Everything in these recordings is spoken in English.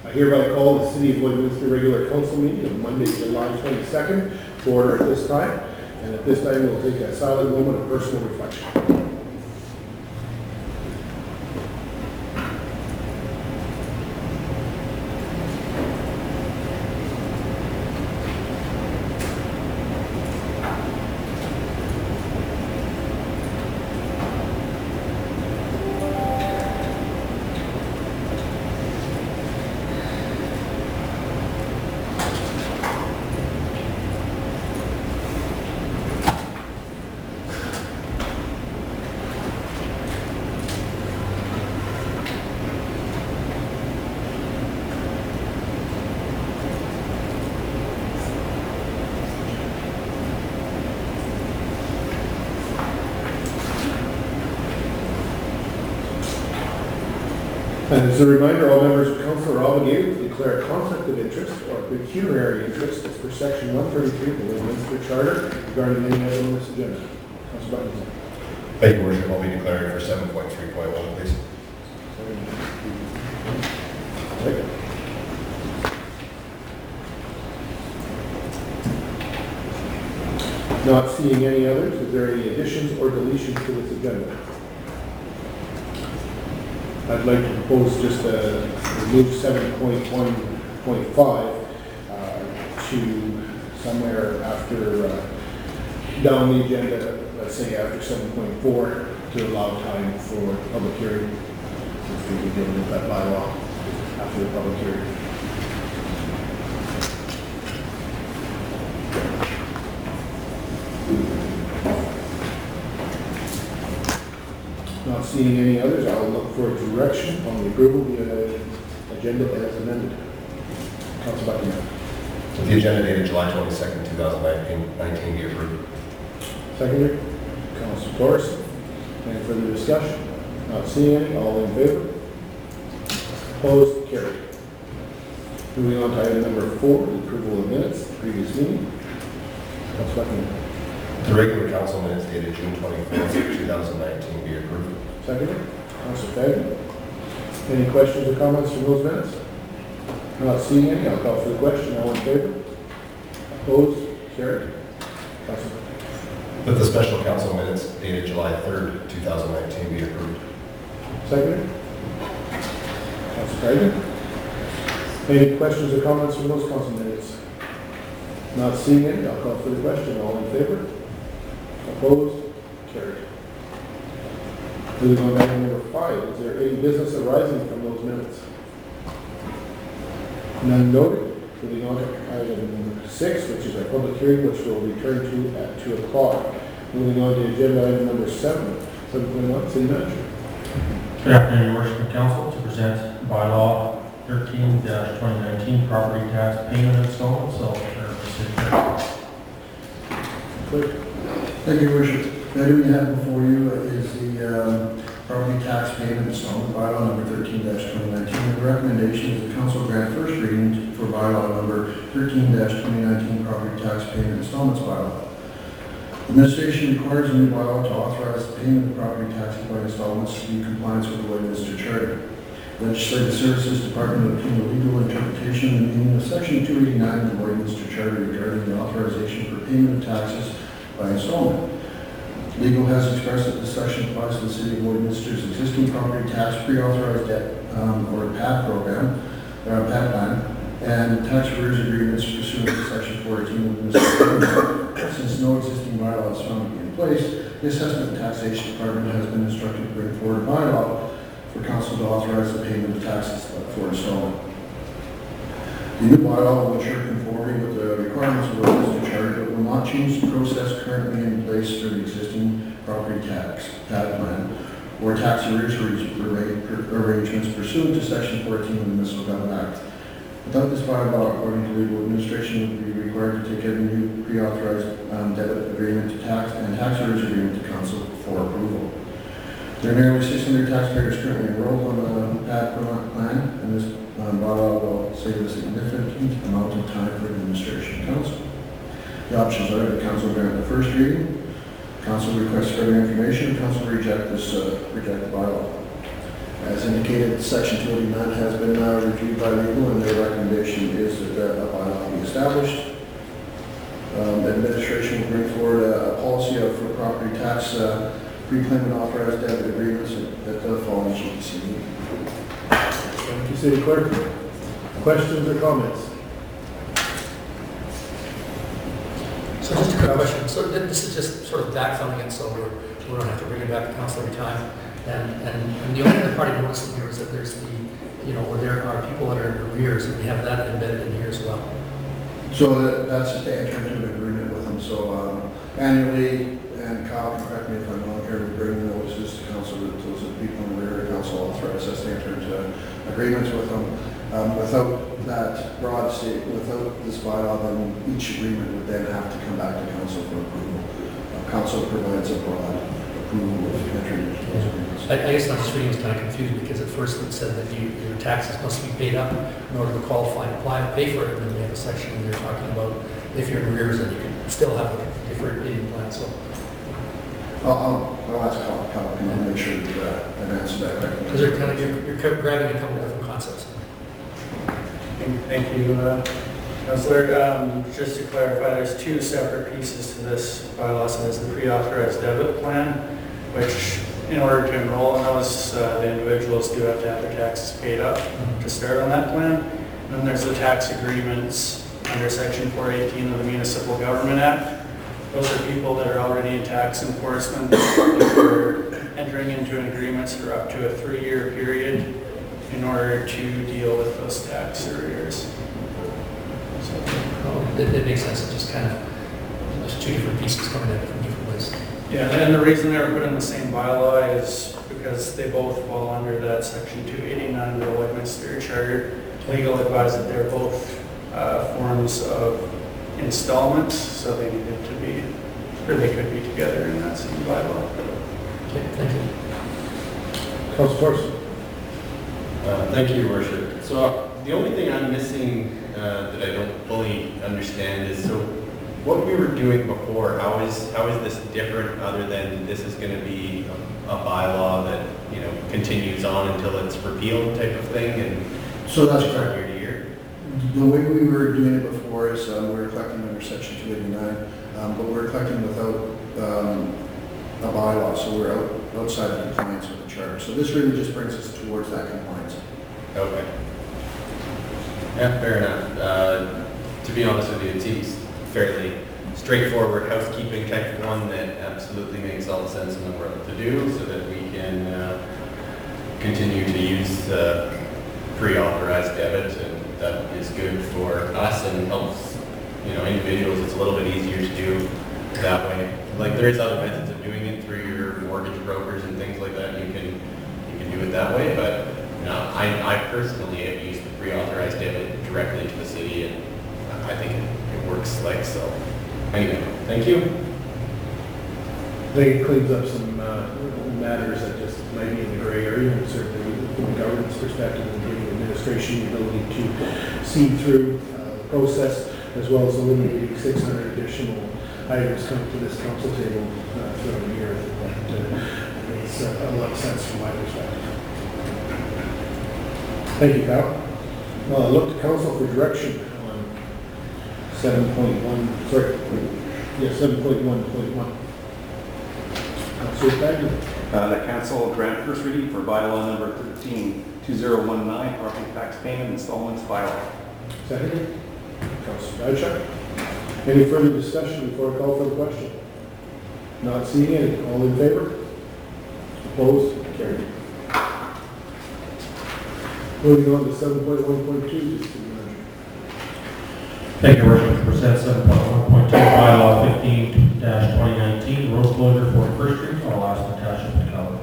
I hereby call the City of Lloydminster regular council meeting of Monday, July 22nd to order at this time. And at this time, we'll take a silent moment of personal reflection. And as a reminder, all members of council are obligated to declare a conflict of interest or a pecuniary interest as per section 133 of the Lloydminster Charter regarding any item on this agenda. Councilor Buckingham. Thank you, Worship. I'll be declaring for 7.3.1, please. Not seeing any others, is there any additions or deletions to this agenda? I'd like to propose just to remove 7.1.5 to somewhere after, down the agenda, let's say after 7.4, to allow time for public hearing. If we could deal with that bylaw after the public hearing. Not seeing any others, I'll look for a direction on the approval of the agenda as amended. Councilor Buckingham. The agenda dated July 22nd, 2019 be approved. Seconder, Councilor Torres. Any further discussion? Not seeing any, all in favor? Opposed? Carried. Moving on to item number 4, the approval of minutes, previous meeting. Councilor Buckingham. The regular council minutes dated June 24th, 2019 be approved. Seconder, Councilor Fagin. Any questions or comments from those minutes? Not seeing any, I'll call for the question. All in favor? Opposed? Carried. Councilor. That the special council minutes dated July 3rd, 2019 be approved. Seconder, Councilor Fagin. Any questions or comments from those council minutes? Not seeing any, I'll call for the question. All in favor? Opposed? Carried. Moving on to item number 5, is there any business arising from those minutes? None noted. Moving on to item number 6, which is our public hearing, which we'll return to at 2 o'clock. Moving on to agenda item number 7, 7.1, City Manager. Good afternoon, Your Worship and Council, to present bylaw 13-2019 property tax payment installment. So, Clerk. Thank you, Your Worship. The item you have before you is the property tax payment installment bylaw number 13-2019. The recommendation is the council grant first reading for bylaw number 13-2019 property tax payment installments bylaw. Administration requires a new bylaw to authorize the payment of property taxes by installments to be in compliance with the Lloydminster Charter. Legislative Services Department of Penal Legal Interpretation and meaning of Section 289 of the Lloydminster Charter regarding the authorization for payment of taxes by installment. Legal has expressed that this section applies to the City of Lloydminster's existing property tax pre-authorized debt or PAT program, PAT plan, and tax arrears agreements pursuant to Section 418 of the Municipal Code. Since no existing bylaw is found to be in place, the Assessment and Taxation Department has been instructed to bring forward a bylaw for council to authorize the payment of taxes for installment. The new bylaw will ensure conformity with the requirements of the Lloydminster Charter, but will not change the process currently in place for the existing property tax PAT plan or tax arrears arrangements pursuant to Section 14 of the Municipal Government Act. Without this bylaw, according to legal, administration would be required to take every new pre-authorized debit agreement to tax and tax arrears agreement to council for approval. There are nearly 600 taxpayers currently enrolled on the PAT plan, and this bylaw will save a significant amount of time for administration and council. The options are the council grant the first reading, council requests further information, council reject the bylaw. As indicated, Section 289 has been reviewed by legal, and their recommendation is that a bylaw be established. The administration will bring forward a policy for property tax reclaim and authorized debit agreements at the following GPC meeting. Thank you, City Clerk. Questions or comments? So just a quick question. So this is just sort of backfilling it, so we don't have to bring it back to council every time. And the only other part I noticed in here is that there's the, where there are people that are in arrears, and we have that embedded in here as well. So that's just to enter into an agreement with them. So annually, and Kyle can correct me if I'm wrong here, we bring notices to council that those are people in the rear, council authorizes us to enter into agreements with them. Without that broad state, without this bylaw, then each agreement would then have to come back to council for approval. Council provides a broad approval of entering into those agreements. I guess I'm just reading is kind of confused because at first it said that your taxes must be paid up in order to qualify and apply and pay for it. And then we have a section where they're talking about if you're in arrears, then you can still have a deferred payment plan. So I'll ask Kyle, can I make sure that I've answered that correctly? because they're kind of, you're grabbing a couple of different concepts. Thank you, Councillor. Just to clarify, there's two separate pieces to this bylaw. So there's the pre-authorized debit plan, which in order to enroll in those, the individuals do have to have their taxes paid up to start on that plan. And then there's the tax agreements under Section 418 of the Municipal Government Act. Those are people that are already in tax enforcement. They're entering into agreements for up to a 3-year period in order to deal with those tax arrears. So, It makes sense. It just kind of, there's two different pieces coming at it from different ways. yeah, and the reason they were put in the same bylaw is because they both fall under that Section 289 of the Westminster Charter. Legal advised that they're both forms of installments, so they needed to be, or they could be together in that same bylaw. Okay, thank you. Council Parsons. Thank you, Your Worship. So the only thing I'm missing that I don't fully understand is, so what we were doing before, how is this different other than this is going to be a bylaw that, continues on until it's repealed type of thing and So that's from correct. year to year? The way we were doing it before is we were collecting under Section 289, but we're collecting without a bylaw, so we're outside of compliance with the charter. So this really just brings us towards that compliance. Okay. Yeah, fair enough. To be honest with you, it seems fairly straightforward housekeeping type one that absolutely makes all the sense in the world to do so that we can continue to use the pre-authorized debit, and that is good for us and helps, individuals. It's a little bit easier to do that way. Like there is other methods of doing it through your mortgage brokers and things like that. You can do it that way, but I personally have used the pre-authorized debit directly to the city, and I think it works like so. Anyway, thank you. I think it cleans up some matters that just might be in the gray area, and certainly from the government's perspective and giving the administration the ability to see through the process, as well as eliminating 600 additional items coming to this council table throughout the year. That makes a lot of sense from my perspective. Thank you, Kyle. Look to council for direction on 7.1, sorry, yeah, 7.1.1. Councilor Bagley. The council grant first reading for bylaw number 13-2019, property tax payment installments bylaw. Seconded. Councilor Bradshaw. Any further discussion before I call for the question? Not seeing any. All in favor? Opposed? Carried. Moving on to 7.1.2. Thank you, Your Worship. To present 7.1.2 bylaw 15-2019, road closure for first reading. I'll ask Natasha to cover.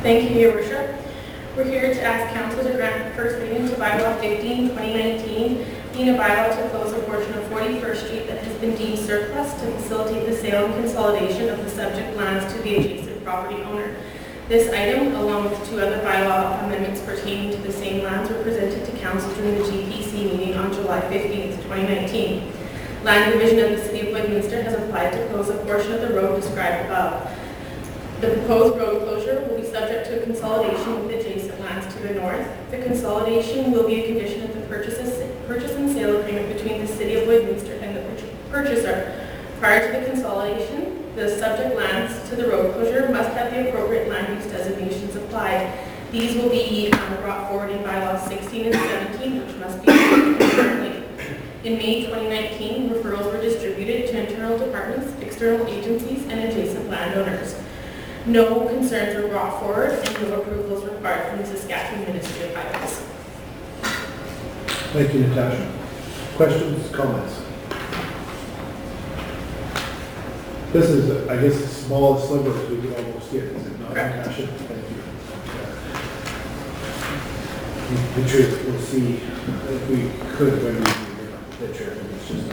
Thank you, Your Worship. We're here to ask Council to grant first reading to bylaw 15-2019, being a bylaw to close a portion of 41st Street that has been deemed surplus to facilitate the sale and consolidation of the subject lands to the adjacent property owner. This item, along with two other bylaw amendments pertaining to the same lands, were presented to Council during the GPC meeting on July 15th, 2019. Land Division of the City of Lloydminster has applied to close a portion of the road described above. The proposed road closure will be subject to a consolidation with adjacent lands to the north. The consolidation will be a condition of the purchase and sale agreement between the City of Lloydminster and the purchaser. Prior to the consolidation, the subject lands to the road closure must have the appropriate land use designations applied. These will be brought forward in bylaws 16 and 17, which must be concurrently. In May 2019, referrals were distributed to internal departments, external agencies, and adjacent landowners. No concerns were brought forward, and no approvals required from the Saskatchewan Ministry of Highways. Thank you, Natasha. Questions, comments? This is, I guess, the smallest sliver we could almost get, is it not, Natasha? Thank you. The truth, we'll see if we could when we do the picture. It's just,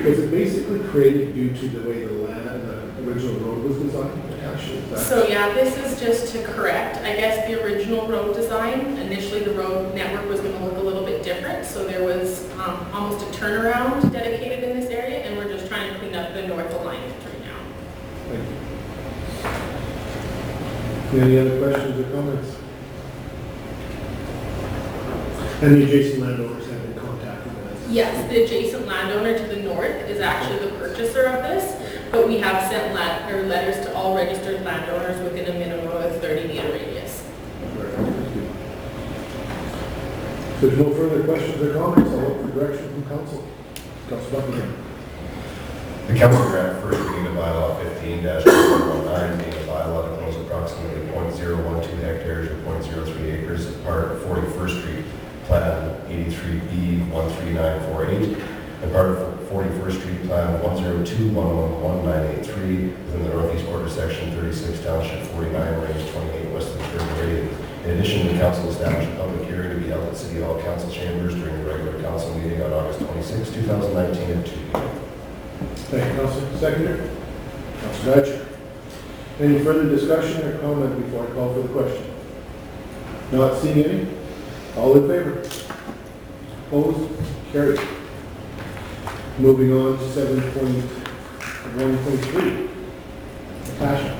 was it basically created due to the way the land, the original road was designed, Natasha? Is that? So yeah, this is just to correct, I guess, the original road design. Initially, the road network was going to look a little bit different, so there was almost a turnaround dedicated in this area, and we're just trying to clean up the north alignment right now. Thank you. Any other questions or comments? And the adjacent landowners have been contacted with us? Yes, the adjacent landowner to the north is actually the purchaser of this, but we have sent letters to all registered landowners within a minimum of a 30-meter radius. Very well, thank you. If there's no further questions or comments, I'll look for direction from council. Council Buckingham. The council grant first reading of bylaw 15-019, being a bylaw to close approximately 0.012 hectares or 0.03 acres as part of 41st Street Plan 83B 13948 and part of 41st Street Plan 102111983 within the northeast quarter section 36 Township 49 Range 28 west of the 3rd Meridian. In addition, the council established a public hearing to be held at City Hall Council Chambers during the regular council meeting on August 26, 2019 at 2 p.m. Thank you, Council. Seconder? Council Batcher. Any further discussion or comment before I call for the question? Not seeing any? All in favor? Opposed? Carried. Moving on to 7.1.3. Natasha.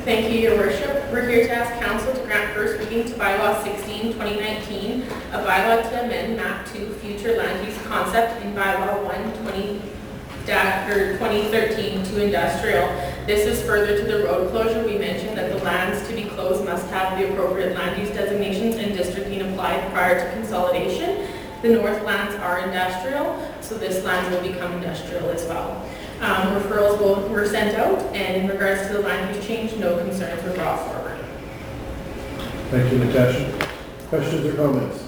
Thank you, Your Worship. We're here to ask Council to grant first reading to bylaw 16, 2019, a bylaw to amend map 2 future land use concept in bylaw 2013 to industrial. This is further to the road closure. We mentioned that the lands to be closed must have the appropriate land use designations and districting applied prior to consolidation. The north lands are industrial, so this land will become industrial as well. Referrals were sent out, and in regards to the land use change, no concerns were brought forward. Thank you, Natasha. Questions or comments?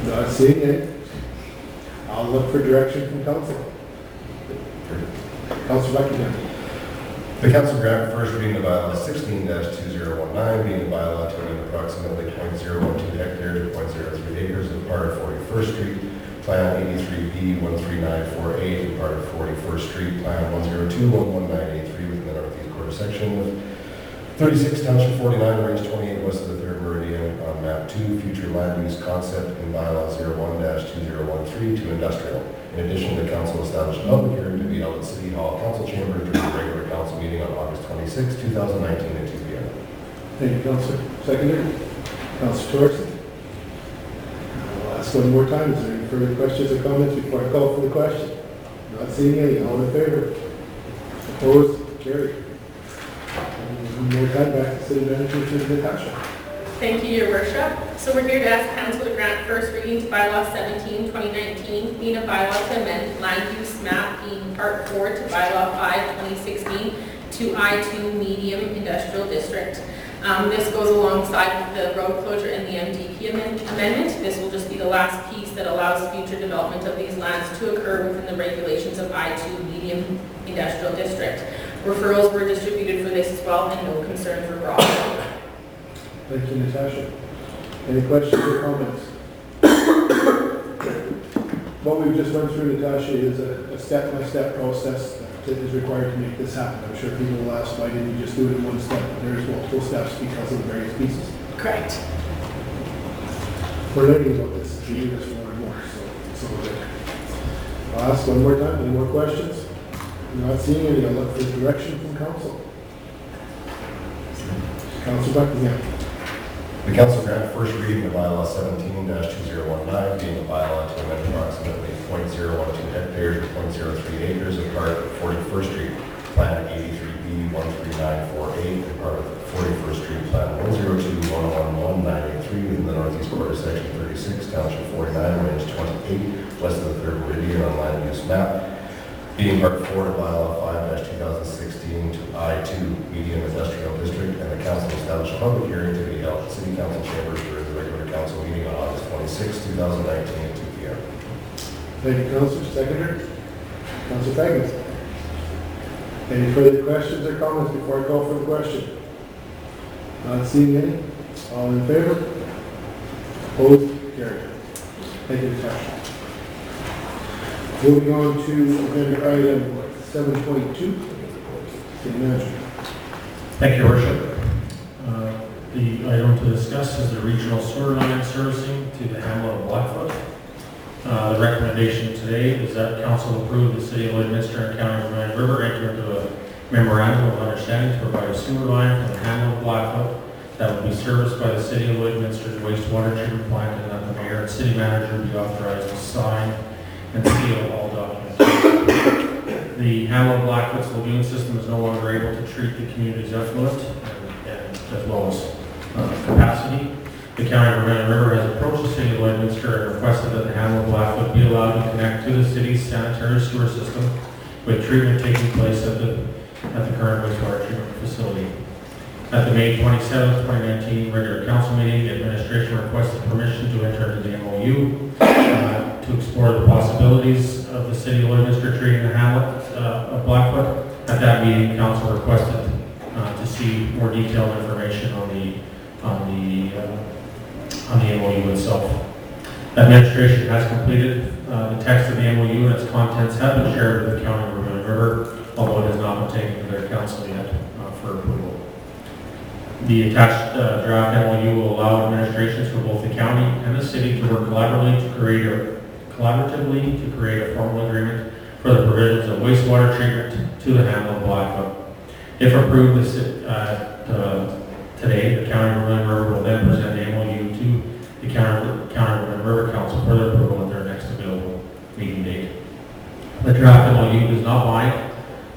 Not seeing any. I'll look for direction from council. Council Buckingham. The council grant first reading of bylaw 16-2019, being a bylaw to amend approximately 0.012 hectares or 0.03 acres of part of 41st Street Plan 83B 13948 and part of 41st Street Plan 102111983 within the northeast quarter section of 36 Township 49 Range 28 west of the 3rd Meridian on map 2 future land use concept in bylaw 01-2013 to industrial. In addition, the council established a public hearing to be held at City Hall Council Chambers during the regular council meeting on August 26, 2019 at 2 p.m. Thank you, Councilor. Seconder? Councilor Torres. I'll ask one more time. Is there any further questions or comments before I call for the question? Not seeing any. All in favor? Opposed? Carried. One more time back to City Manager to Natasha. Thank you, Your Worship. So we're here to ask Council to grant first reading to bylaw 17, 2019, being a bylaw to amend land use map being part 4 to bylaw 5, 2016 to I-2 medium industrial district. This goes alongside with the road closure and the MDP amendment. This will just be the last piece that allows future development of these lands to occur within the regulations of I-2 medium industrial district. Referrals were distributed for this as well, and no concerns were brought forward. Thank you, Natasha. Any questions or comments? What we've just run through, Natasha, is a step-by-step process that is required to make this happen. I'm sure people will ask, why didn't you just do it in one step? But there's multiple steps because of the various pieces. Correct. We're learning about this, we do this more and more, so it's all good. I'll ask one more time, any more questions? Not seeing any, I'll look for direction from council. Council Buckingham. The council grant first reading of bylaw 17-2019, being a bylaw to amend approximately 0.012 hectares or 0.03 acres of part of 41st Street, Plan 83B 13948, and part of 41st Street, Plan 102-111-983 within the northeast quarter, section 36, township 49, range 28, west of the third meridian on land use map. Being part 4 of bylaw 5-2016 to I-2 medium industrial district, and the council established a public hearing to be held at city council chambers during the regular council meeting on August 26, 2019 at 2 p.m. Thank you, Councilor. Seconder? Councilor Fagans. Any further questions or comments before I call for the question? Not seeing any. All in favor? Opposed? Carried. Thank you, Mr. Chair. Moving on to agenda item 7.2. City Manager. Thank you, Your Worship. The item to discuss is the regional sewer line servicing to the hamlet of Blackfoot. The recommendation today is that council approve the city of Lloydminster and County of Ramona River enter into a memorandum of understanding to provide a sewer line from the hamlet of Blackfoot that will be serviced by the city of Lloydminster's wastewater treatment plant, and that the mayor and city manager be authorized to sign and seal all documents. The hamlet of Blackfoot's lagoon system is no longer able to treat the community's effluent and as well as capacity. The County of Ramona River has approached the city of Lloydminster and requested that the hamlet of Blackfoot be allowed to connect to the city's sanitary sewer system, with treatment taking place at the current wastewater treatment facility. At the May 27, 2019 regular council meeting, the administration requested permission to enter into the MOU to explore the possibilities of the city of Lloydminster treating the hamlet of Blackfoot. At that meeting, council requested to see more detailed information on the MOU itself. Administration has completed the text of the MOU, and its contents have been shared with the County of Ramona River, although it has not been taken to their council yet for approval. The attached draft MOU will allow administrations for both the county and the city to work collaboratively to create a formal agreement for the provisions of wastewater treatment to the hamlet of Blackfoot. If approved today, the County of Ramona River will then present the MOU to the County of Ramona River Council for their approval at their next available meeting date. The draft MOU does not bind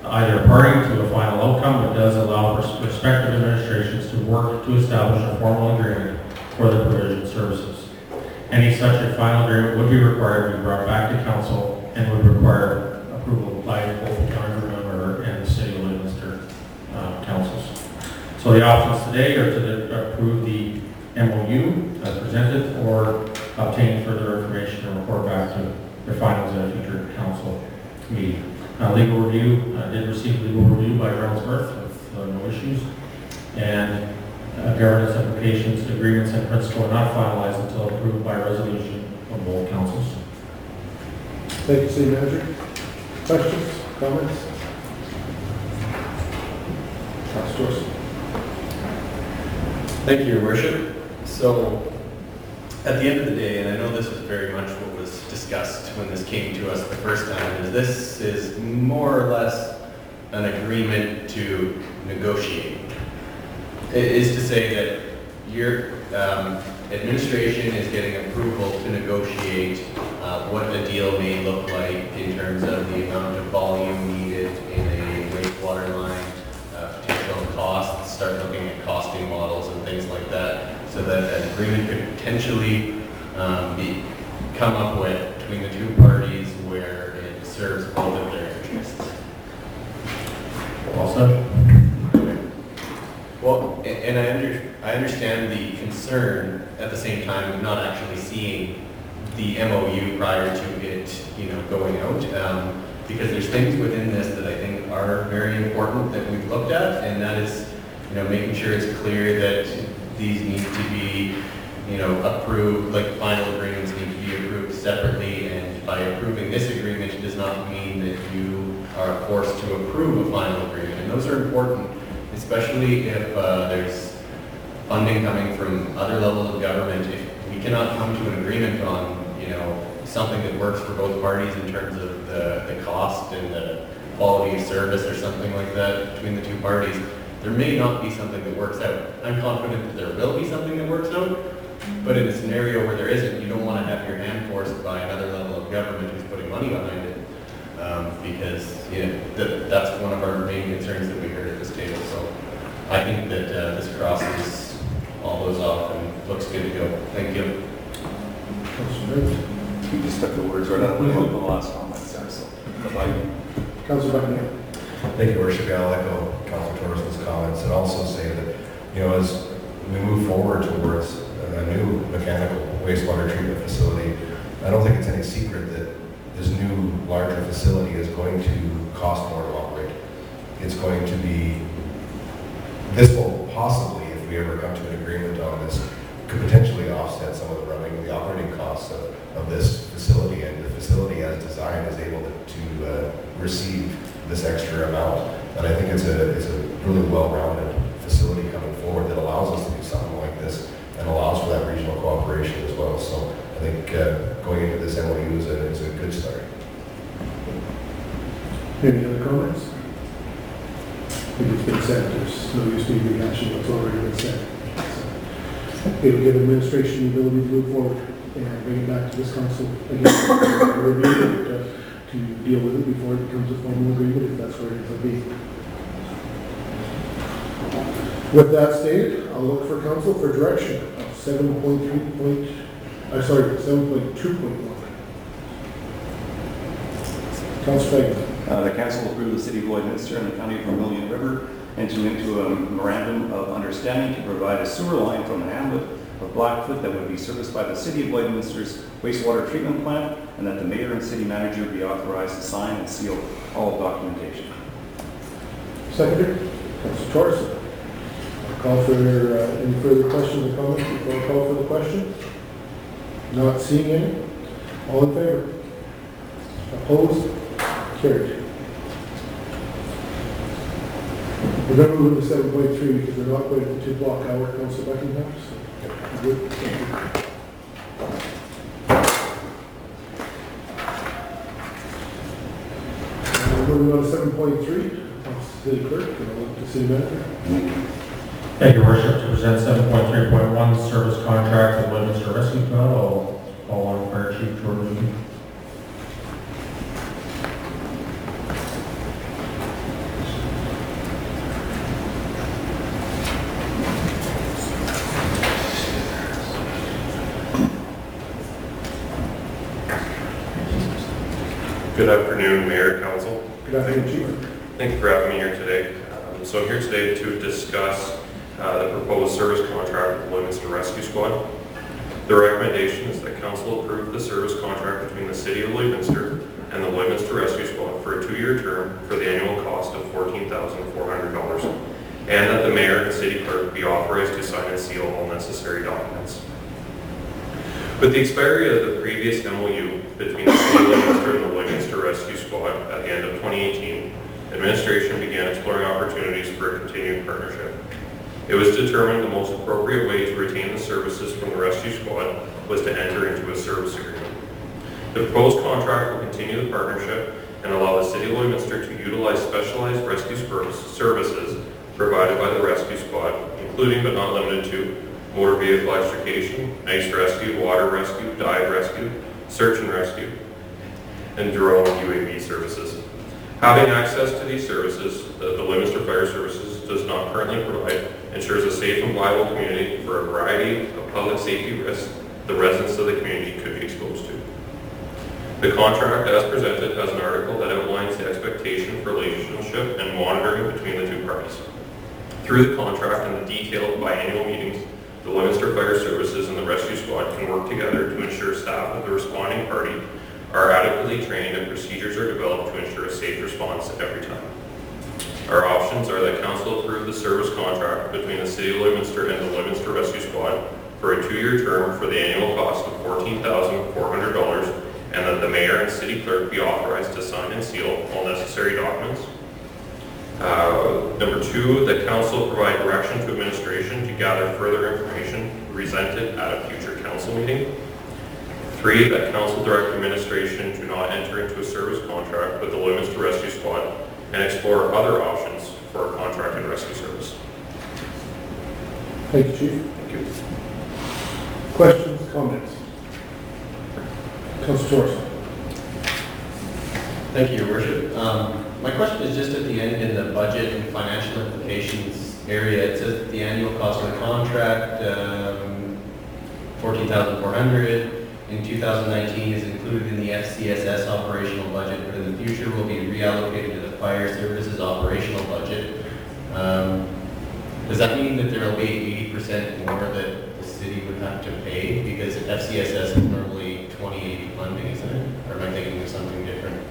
either party to a final outcome, but does allow respective administrations to work to establish a formal agreement for the provision of services. Any such a final agreement would be required to be brought back to council and would require approval by both the County of Ramona River and the City of Lloydminster councils. So the options today are to approve the MOU as presented, or obtain further information and report back to their findings at a future council meeting. Legal review, did receive legal review by Reynolds Earth with no issues, and governance applications, agreements, and principle are not finalized until approved by resolution of both councils. Thank you, City Manager. Questions, comments? Councilor Dorsey. Thank you, Your Worship. So, at the end of the day, and I know this was very much what was discussed when this came to us the first time, is this is more or less an agreement to negotiate. It is to say that your administration is getting approval to negotiate what the deal may look like in terms of the amount of volume needed in a wastewater line, potential costs, start looking at costing models and things like that, so that an agreement could potentially be come up with between the two parties where it serves both of their interests. Well said. Well, and I understand the concern at the same time of not actually seeing the MOU prior to it, going out, because there's things within this that I think are very important that we've looked at, and that is, making sure it's clear that these need to be, approved, like final agreements need to be approved separately, and by approving this agreement, it does not mean that you are forced to approve a final agreement, and those are important, especially if there's funding coming from other levels of government. If we cannot come to an agreement on, something that works for both parties in terms of the cost and the quality of service or something like that between the two parties, there may not be something that works out. I'm confident that there will be something that works out, but in a scenario where there isn't, you don't want to have your hand forced by another level of government who's putting money behind it, because that's one of our main concerns that we heard at this table. So I think that this crosses all those off and looks good to go. Thank you. Councilor Bennett. You just took the words right out of the last comment, so bye-bye. Councilor Buckingham. Thank you, Worship. I'll echo Councilor Torres's comments and also say that, as we move forward towards a new mechanical wastewater treatment facility, I don't think it's any secret that this new larger facility is going to cost more to operate. It's going to be, this will possibly, if we ever come to an agreement on this, could potentially offset some of the operating costs of this facility, and the facility as designed is able to receive this extra amount. And I think it's a really well-rounded facility coming forward that allows us to do something like this and allows for that regional cooperation as well. So I think going into this MOU is a good start. Any other comments? I think it's been said, there's no use me rehashing what's already been said. So, it'll give administration the ability to move forward and bring it back to this council again for review to deal with it before it becomes a formal agreement, if that's where it will be. With that stated, I'll look for council for direction of 7.2.1. Councilor Fagan. The council will approve the city of Lloydminster and the county of Vermilion River entering into a memorandum of understanding to provide a sewer line from the hamlet of Blackfoot that would be serviced by the city of Lloydminster's wastewater treatment plant, and that the mayor and city manager be authorized to sign and seal all documentation. Seconder, Councilor Torres. I'll call for any further questions or comments before I call for the question. Not seeing any. All in favor? Opposed? Carried. We're going to move to 7.3 because we're not quite at the 2-block hour, Councilor Buckingham. So, good. Thank you. Moving on to 7.3, City Clerk, and I'll look to City Manager. Thank you, Worship. To present 7.3.1, service contract with Lloydminster Rescue Squad, I'll call on Fire Chief Jordan Newton. Good afternoon, Mayor, Council. Good afternoon, Chief. Thank you for having me here today. So I'm here today to discuss the proposed service contract with Lloydminster Rescue Squad. The recommendation is that Council approve the service contract between the City of Lloydminster and the Lloydminster Rescue Squad for a 2-year term for the annual cost of $14,400, and that the Mayor and City Clerk be authorized to sign and seal all necessary documents. With the expiry of the previous MOU between the City of Lloydminster and the Lloydminster Rescue Squad at the end of 2018, administration began exploring opportunities for a continued partnership. It was determined the most appropriate way to retain the services from the rescue squad was to enter into a service agreement. The proposed contract will continue the partnership and allow the City of Lloydminster to utilize specialized rescue services provided by the rescue squad, including but not limited to motor vehicle extrication, ice rescue, water rescue, dive rescue, search and rescue, and drone UAV services. Having access to these services that the Lloydminster Fire Services does not currently provide ensures a safe and viable community for a variety of public safety risks the residents of the community could be exposed to. The contract as presented has an article that outlines the expectation for relationship and monitoring between the two parties. Through the contract and the detailed biannual meetings, the Lloydminster Fire Services and the Rescue Squad can work together to ensure staff of the responding party are adequately trained and procedures are developed to ensure a safe response every time. Our options are that Council approve the service contract between the City of Lloydminster and the Lloydminster Rescue Squad for a 2-year term for the annual cost of $14,400, and that the Mayor and City Clerk be authorized to sign and seal all necessary documents. Number 2, that Council provide direction to administration to gather further information presented at a future Council council meeting. 3, that council direct administration to not enter into a service contract with the Lloydminster Rescue Squad and explore other options for a contracted rescue service. Thank you, Chief. Thank you. Questions, comments? Councilor Torres. Thank you, Your Worship. My question is just at the end in the budget and financial implications area. It says that the annual cost of the contract, $14,400 in 2019 is included in the FCSS operational budget, but in the future will be reallocated to the fire services operational budget. Does that mean that there will be 80% more that the city would have to pay? Because FCSS is normally 20/80 funding, isn't it? Or am I thinking of something different?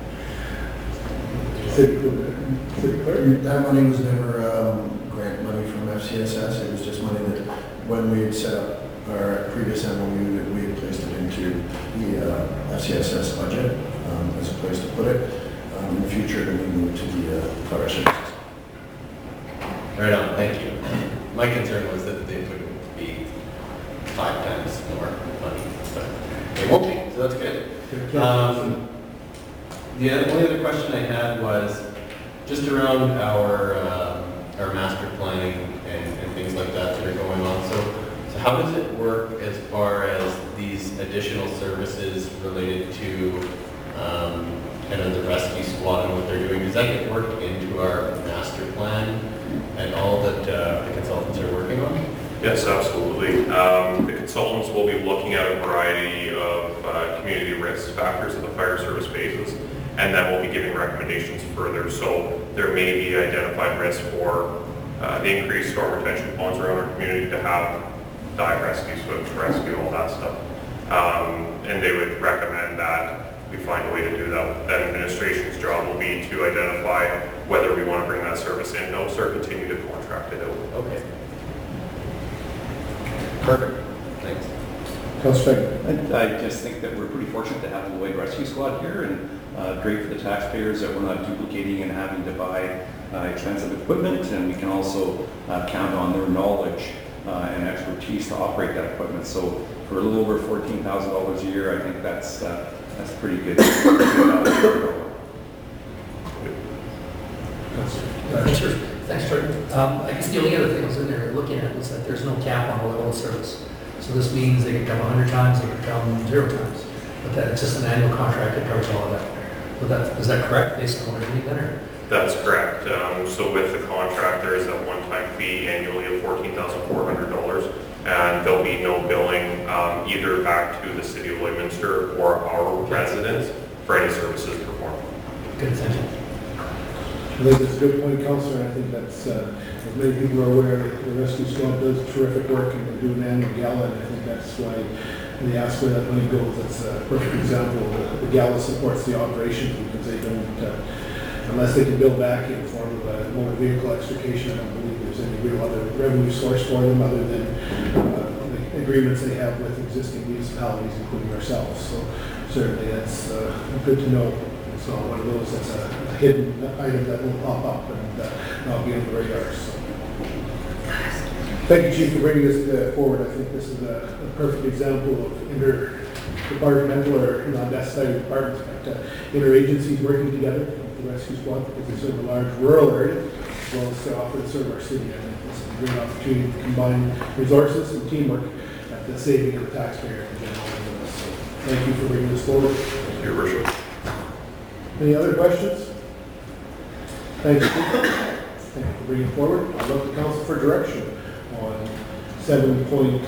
City Clerk. That money was never grant money from FCSS. It was just money that when we had set up our previous MOU, that we had placed it into the FCSS budget as a place to put it. In the future, then we move to the fire services. Right on, thank you. My concern was that they would be 5 times more money, but they won't be, so that's good. The only other question I had was just around our master planning and things like that are going on. So how does it work as far as these additional services related to kind of the rescue squad and what they're doing? Does that get worked into our master plan and all that the consultants are working on? Yes, absolutely. The consultants will be looking at a variety of community risk factors that the fire service faces, and then we'll be giving recommendations further. So there may be identified risks for the increased storm retention ponds around our community to have dive rescue, swim rescue, all that stuff. And they would recommend that we find a way to do that. That administration's job will be to identify whether we want to bring that service in-house or continue to contract it out. Okay. Perfect. Thanks. Councilor Fagan. I just think that we're pretty fortunate to have the Lloyd Rescue Squad here, and great for the taxpayers that we're not duplicating and having to buy expensive equipment, and we can also count on their knowledge and expertise to operate that equipment. So for a little over $14,000 a year, I think that's pretty good. Thanks, Jordan. I guess the only other thing I was in there looking at was that there's no cap on the level of service. So this means they can come 100 times, they can come 0 times. But that it's just an annual contract that covers all of that. But is that correct, based on what I read there? That's correct. So with the contract, there is a one-time fee annually of $14,400, and there'll be no billing either back to the city of Lloydminster or our residents for any services performed. Good, thank you. I think that's a good point, Councilor. I think that's, as many people are aware, the rescue squad does terrific work and they do an annual gala, and I think that's why they ask where that money goes. That's a perfect example. The gala supports the operations because they don't, unless they can bill back in the form of a motor vehicle extrication, I don't believe there's any real other revenue source for them other than the agreements they have with existing municipalities, including ourselves. So certainly that's good to know. It's not one of those that's a hidden item that will pop up and not be on the radar. So. Thank you, Chief, for bringing this forward. I think this is a perfect example of interdepartmental, or not necessarily departments, but interagencies working together with the rescue squad, because they serve a large rural area as well as to offer to serve our city. I think this is a great opportunity to combine resources and teamwork at the saving of the taxpayer in general. So thank you for bringing this forward. Thank you, Your Worship. Any other questions? Thank you. Thank you for bringing it forward. I'll look to council for direction on 7.3.1.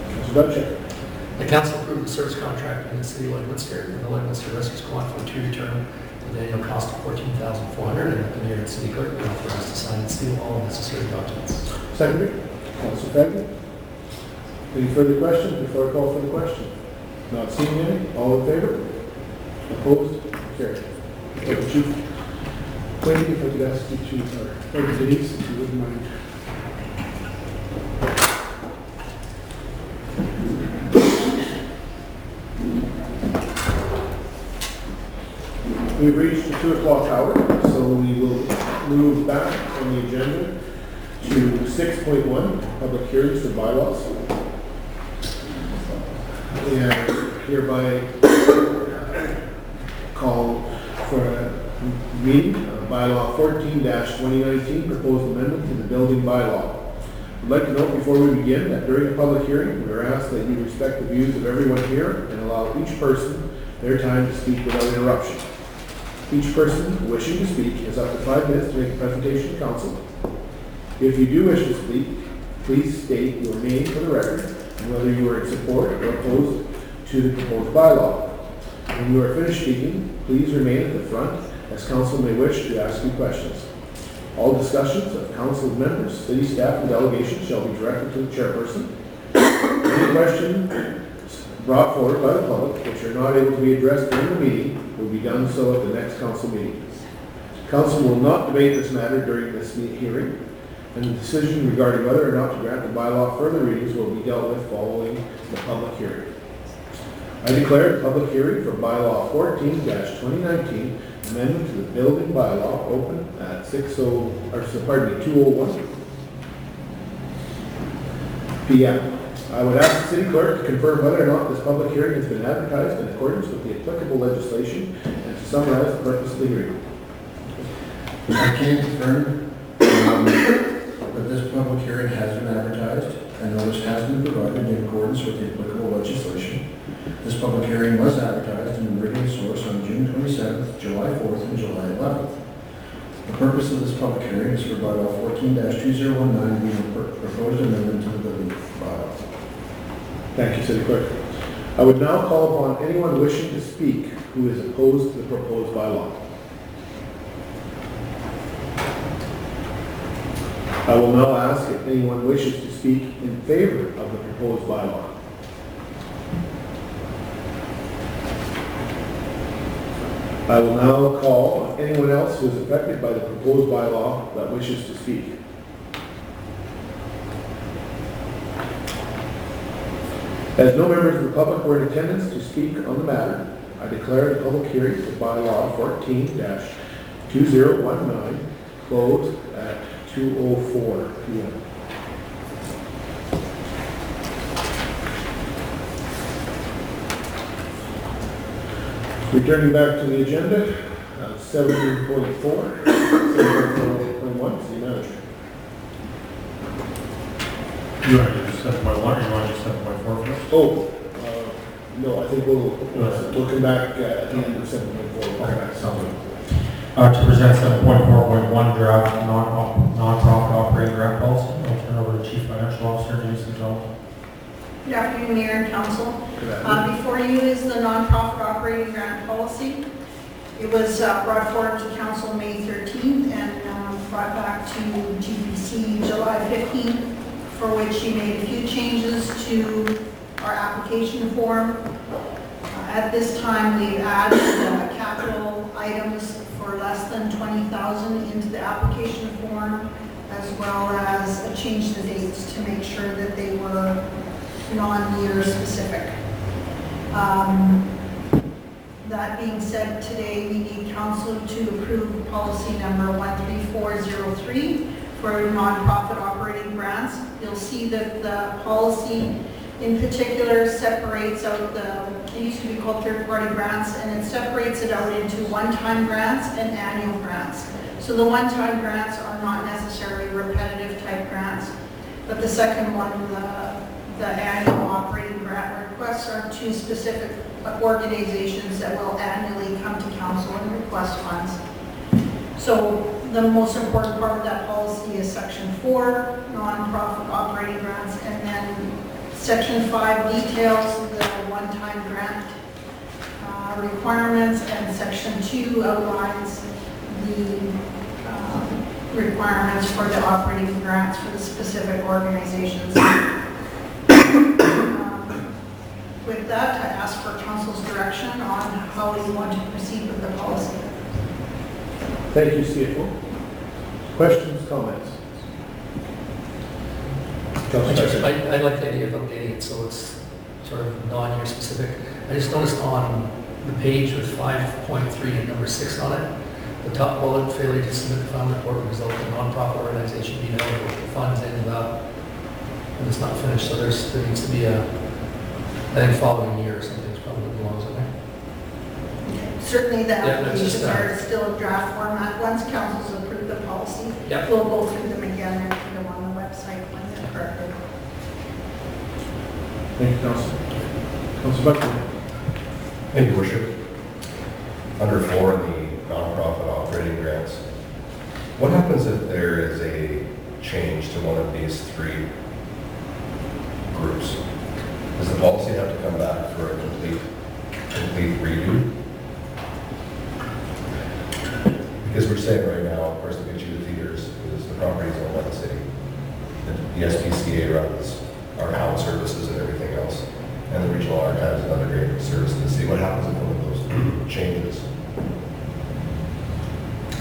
Mr. Dubchek. The council approved the service contract in the city of Lloydminster and the Lloydminster Rescue Squad for a 2-year term with an annual cost of $14,400, and the mayor and city clerk be authorized to sign and seal all necessary documents. Secondary. Councilor Fagan. Any further questions before I call for the question? Not seeing any. All in favor? Opposed? Carried. Thank you, Chief. Wait, if I could ask you to, or Denise, if you wouldn't mind. We've reached the 2 o'clock hour, so we will move back on the agenda to 6.1, public hearings for bylaws. And hereby call for a meeting, bylaw 14-2019, proposed amendment to the building bylaw. I'd like to note before we begin that during a public hearing, we are asked that you respect the views of everyone here and allow each person their time to speak without interruption. Each person wishing to speak has up to 5 minutes to make a presentation to council. If you do wish to speak, please state your name for the record and whether you are in support or opposed to the proposed bylaw. When you are finished speaking, please remain at the front as council may wish to ask you questions. All discussions of council members, city staff, and delegations shall be directed to the chairperson. Any questions brought forward by the public which are not able to be addressed during the meeting will be done so at the next council meeting. Council will not debate this matter during this hearing, and the decision regarding whether or not to grant the bylaw further readings will be dealt with following the public hearing. I declare the public hearing for bylaw 14-2019, amendment to the building bylaw, open at 2:01 p.m. I would ask the city clerk to confirm whether or not this public hearing has been advertised in accordance with the applicable legislation and to summarize the purpose of the hearing. I can confirm that this public hearing has been advertised and notice has been provided in accordance with the applicable legislation. This public hearing was advertised in the Meridian Source on June 27th, July 4th, and July 11th. The purpose of this public hearing is for bylaw 14-2019 being a proposed amendment to the building bylaw. Thank you, City Clerk. I would now call upon anyone wishing to speak who is opposed to the proposed bylaw. I will now ask if anyone wishes to speak in favor of the proposed bylaw. I will now call on anyone else who is affected by the proposed bylaw that wishes to speak. As no members of the public were in attendance to speak on the matter, I declare the public hearing for bylaw 14-2019 closed at 2:04 p.m. Returning back to the agenda, 17.4, 17.1, City Manager. You want to do 7.1 or you want to do 7.4 first? Oh, no, I think we'll come back at the end of 7.4. Okay, sounds good. To present 7.4.1 draft non-profit operating grant policy, I'll turn over to Chief Financial Officer Jason Jones. Good afternoon, Mayor and Council. Before you is the nonprofit operating grant policy. It was brought forward to Council May 13th and brought back to GPC July 15th, for which he made a few changes to our application form. At this time, we've added capital items for less than $20,000 into the application form, as well as change the dates to make sure that they were non-year specific. That being said, today we need council to approve policy number 13403 for nonprofit operating grants. You'll see that the policy in particular separates out it used to be called third-party grants, and it separates it out into one-time grants and annual grants. So the one-time grants are not necessarily repetitive type grants, but the second one, the annual operating grant requests, are two specific organizations that will annually come to council and request funds. So the most important part of that policy is section 4, nonprofit operating grants, and then section 5 details the one-time grant requirements, and section 2 outlines the requirements for the operating grants for the specific organizations. With that, I ask for council's direction on how we want to proceed with the policy. Thank you, CFO. Questions, comments? I like the idea of updating it so it's sort of non-year specific. I just noticed on the page with 5.3 and number 6 on it, The top bullet, failure to submit the final report would result in a nonprofit organization being eligible for funds and when it's not finished. So there needs to be a, I think following year or something probably belongs in there. Certainly the Yeah, that's just, applications are still in draft format. Once council's approved the policy, Yeah. we'll go through them again and put them on the website when they're corrected. Thank you, Council. Council Buckley. Thank you, Worship. Under 4 in the nonprofit operating grants, what happens if there is a change to one of these 3 groups? Does the policy have to come back for a complete redo? Because we're saying right now, of course, the Big Cheetah Theaters is the property is owned by the city. The SPCA runs our hound services and everything else. And the regional archives is another great service in the city. What happens if one of those changes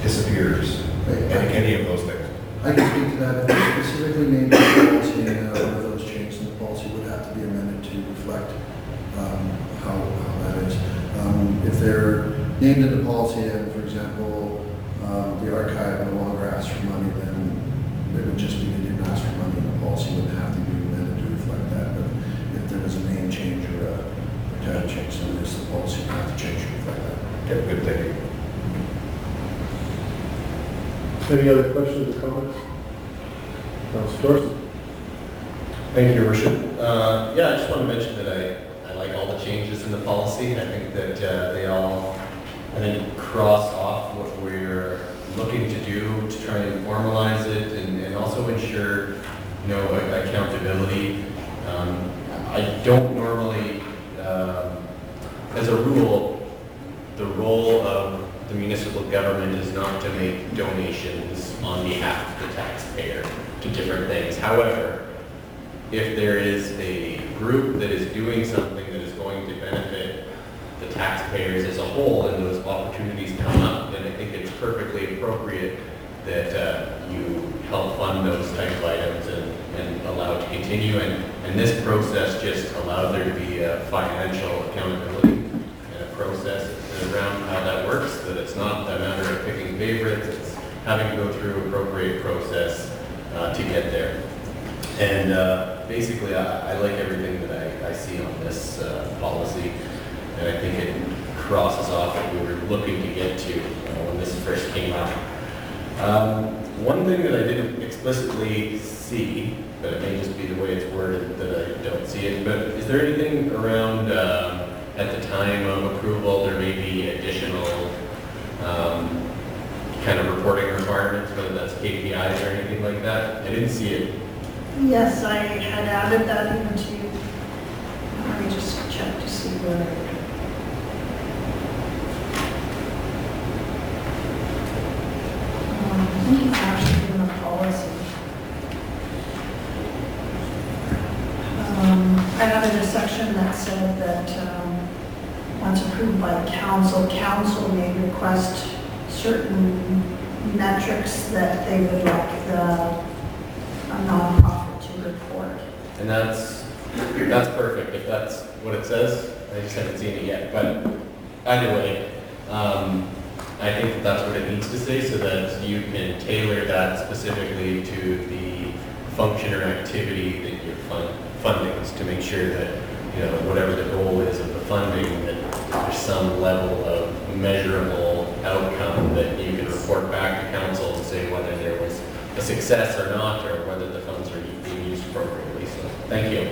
disappears? Any of those things? I can speak to that. If they specifically named the policy, one of those changes in the policy would have to be amended to reflect how that is. If they're named in the policy and, for example, the archive no longer asks for money, then it would just be they didn't ask for money, and the policy wouldn't have to be amended to reflect that. But if there was a name change or a title change, then the policy would have to change to reflect that. Okay, good, thank you. Any other questions or comments? Council Dorsey. Thank you, Your Worship. Yeah, I just want to mention that I like all the changes in the policy. I think that they all, cross off what we're looking to do to try and formalize it and also ensure, accountability. I don't normally, as a rule, the role of the municipal government is not to make donations on behalf of the taxpayer to different things. However, if there is a group that is doing something that is going to benefit the taxpayers as a whole and those opportunities come up, then I think it's perfectly appropriate that you help fund those type of items and allow it to continue. And this process just allows there to be a financial accountability and a process around how that works, that it's not a matter of picking favorites, it's having to go through appropriate process to get there. And basically, I like everything that I see on this policy, and I think it crosses off what we were looking to get to when this first came up. One thing that I didn't explicitly see, but it may just be the way it's worded that I don't see it, but is there anything around at the time of approval, there may be additional kind of reporting requirements, whether that's KPIs or anything like that? I didn't see it. Yes, I had added that into, let me just check to see where. I think it's actually in the policy. I added a section that said that once approved by council, council may request certain metrics that they would like a nonprofit to report. And that's perfect, if that's what it says. I just haven't seen it yet, but either way, I think that that's what it needs to say so that you can tailor that specifically to the function or activity that you're funding, to make sure that, whatever the goal is of the funding, that there's some level of measurable outcome that you can report back to council and say whether there was a success or not, or whether the funds are being used appropriately. So, thank you.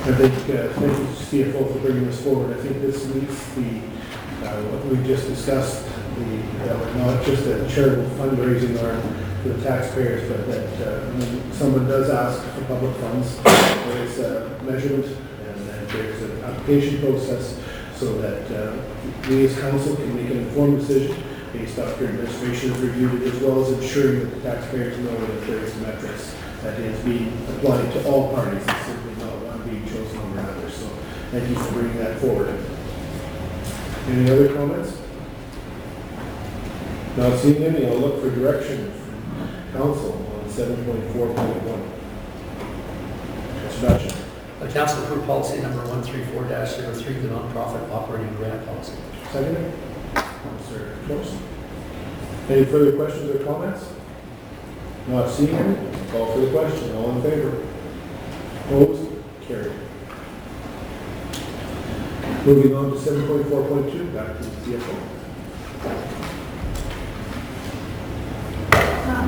I think, thank you, CFO, for bringing this forward. I think this meets the, what we just discussed, not just a charitable fundraising or for the taxpayers, but that when someone does ask for public funds, there is a measurement and there's an application process so that we as council can make an informed decision based off your administration has reviewed it, as well as ensuring that the taxpayers know that there is metrics that is being applied to all parties. It's simply not one being chosen over others. So thank you for bringing that forward. Any other comments? Not seeing any, I'll look for direction from council on 7.4.1. Councilor Batchin. The council approved policy number 134-03, the nonprofit operating grant policy. Second. Councillor Close. Any further questions or comments? Not seeing any, call for the question. All in favor? Opposed? Carried. Moving on to 7.4.2, back to the CFO.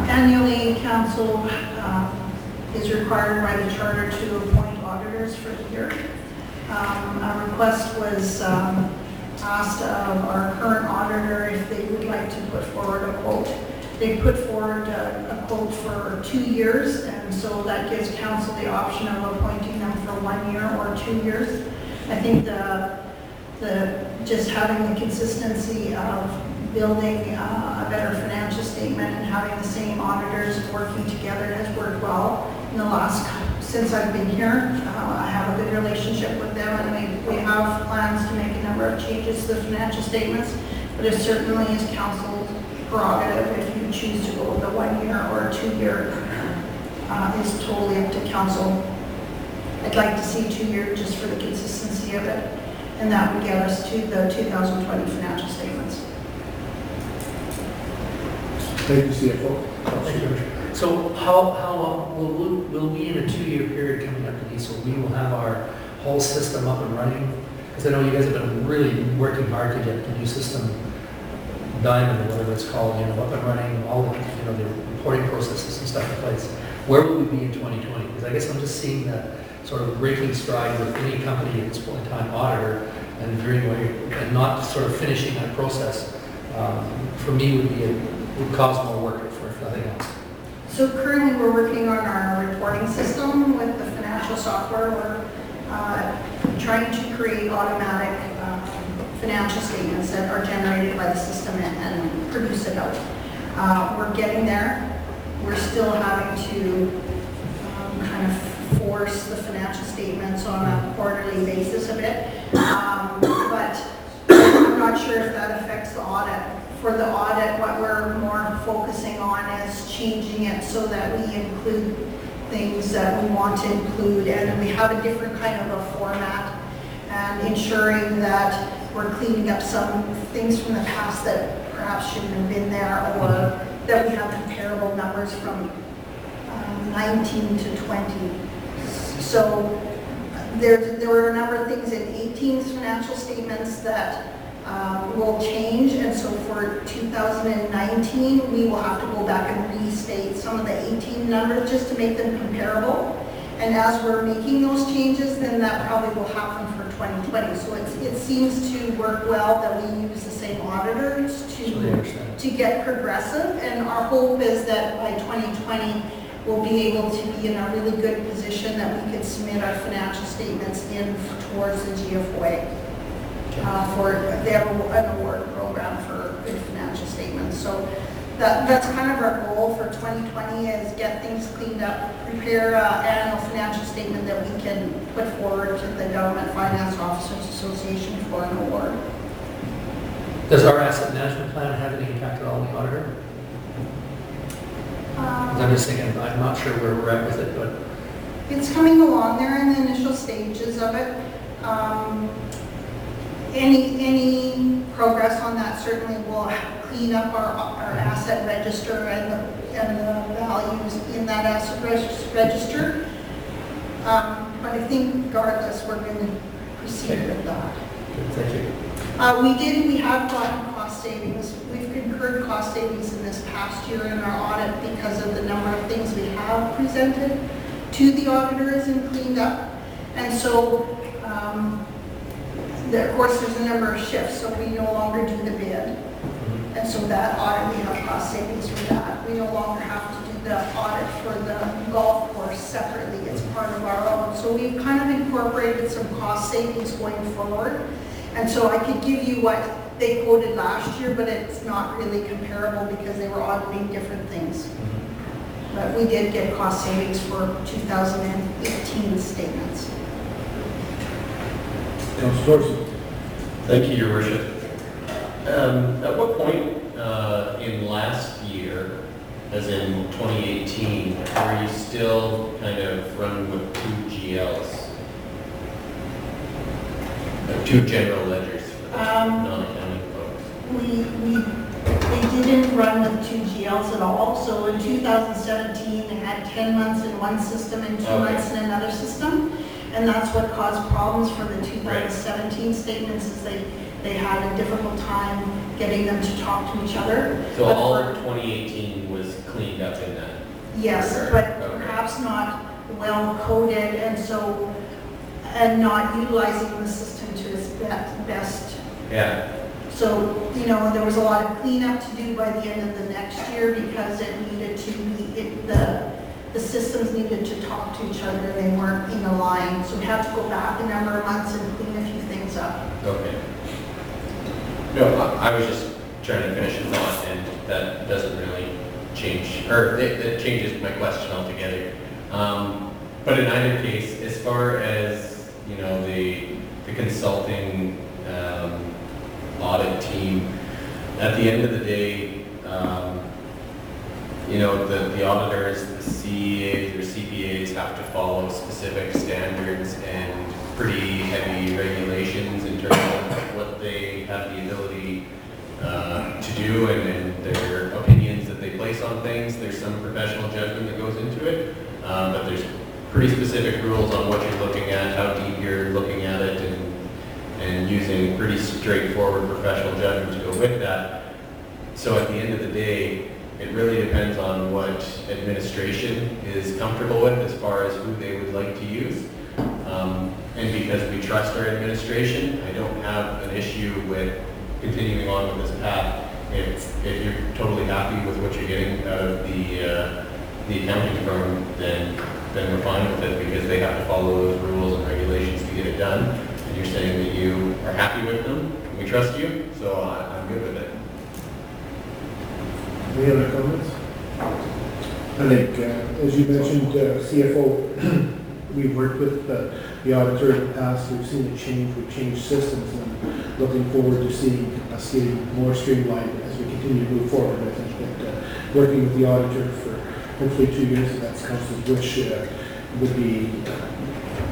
Annually, council is required by the charter to appoint auditors for the year. A request was asked of our current auditor if they would like to put forward a quote. They put forward a quote for 2 years, and so that gives council the option of appointing them for 1 year or 2 years. I think just having the consistency of building a better financial statement and having the same auditors working together has worked well in the since I've been here. I have a good relationship with them, and we have plans to make a number of changes to the financial statements, but it certainly is council's prerogative if you choose to go with a 1 year or a 2 year. Is totally up to council. I'd like to see 2 years just for the consistency of it, and that would get us to the 2020 financial statements. Thank you, CFO. Thank you, Richard. So how long will we in a 2-year period coming up to these, so we will have our whole system up and running? Because I know you guys have been really working hard to get the new system, Diamond or whatever it's called, up and running, all the, the reporting processes and stuff in place. Where will we be in 2020? Because I guess I'm just seeing that sort of breaking stride with any company at this point in time, auditor, and not sort of finishing that process. For me would cause more work if nothing else. So currently we're working on our reporting system with the financial software. We're trying to create automatic financial statements that are generated by the system and produce it out. We're getting there. We're still having to kind of force the financial statements on a quarterly basis a bit. But I'm not sure if that affects the audit. For the audit, what we're more focusing on is changing it so that we include things that we want to include, and we have a different kind of a format, and ensuring that we're cleaning up some things from the past that perhaps shouldn't have been there, or that we have comparable numbers from 19 to 20. So there were a number of things in 18's financial statements that will change, and so for 2019 we will have to go back and restate some of the 18 numbers just to make them comparable. And as we're making those changes, then that probably will happen for 2020. So it seems to work well that we use the same auditors to get progressive, and our hope is that by 2020 we'll be able to be in a really good position that we could submit our financial statements in towards the GFOA. They have an award program for good financial statements. So that's kind of our goal for 2020, is get things cleaned up, prepare an annual financial statement that we can put forward to the Government Finance Officers Association for an award. Does our asset management plan have any impact at all on the auditor? I'm just thinking, I'm not sure where we're at with it, but it's coming along. There in the initial stages of it. Any progress on that certainly will clean up our asset register and the values in that asset register. But I think regardless, we're going to proceed with that. Good, thank you. We have gotten cost savings. We've incurred cost savings in this past year in our audit because of the number of things we have presented to the auditors and cleaned up. And so, of course, there's a number of shifts, so we no longer do the bid. And so that audit, we have cost savings for that. We no longer have to do the audit for the golf course separately. It's part of our own. So we've kind of incorporated some cost savings going forward. And so I could give you what they quoted last year, but it's not really comparable because they were auditing different things. But we did get cost savings for 2018 statements. Councilor Dorsey. Thank you, Your Worship. At what point in last year, as in 2018, were you still kind of running with 2 GLs? 2 general ledgers for the non-accounting folks? didn't run with two GLs at all. So in 2017, they had 10 months in one system and 2 months in another system. And that's what caused problems for the 2017 statements, is they had a difficult time getting them to talk to each other. So But all for- of 2018 was cleaned up in that? Yes, regard? but Okay. perhaps not well coded, and not utilizing the system to its best. Yeah, So, there was a lot of cleanup to do by the end of the next year, because it needed to be, the systems needed to talk to each other, they weren't in a line. So we had to go back a number of months and clean a few things up. okay. No, I was just trying to finish a thought, and that doesn't really change, or that changes my question altogether. But in either case, as far as, the consulting audit team, at the end of the day, the auditors, the CEAs or CPAs have to follow specific standards and pretty heavy regulations in terms of what they have the ability to do and their opinions that they place on things. There's some professional judgment that goes into it, but there's pretty specific rules on what you're looking at, how deep you're looking at it, and using pretty straightforward professional judgment to go with that. So at the end of the day, it really depends on what administration is comfortable with as far as who they would like to use. And because we trust our administration, I don't have an issue with continuing on with this path. If you're totally happy with what you're getting out of the accounting firm, then we're fine with it, because they have to follow those rules and regulations to get it done. And you're saying that you are happy with them, and we trust you, so I'm good with it. Any other comments? I think, as you mentioned, CFO, we've worked with the auditor in the past. We've seen it change. We've changed systems, and looking forward to seeing us getting more streamlined as we continue to move forward. I think that working with the auditor for hopefully 2 years, and that's Councilor Bush,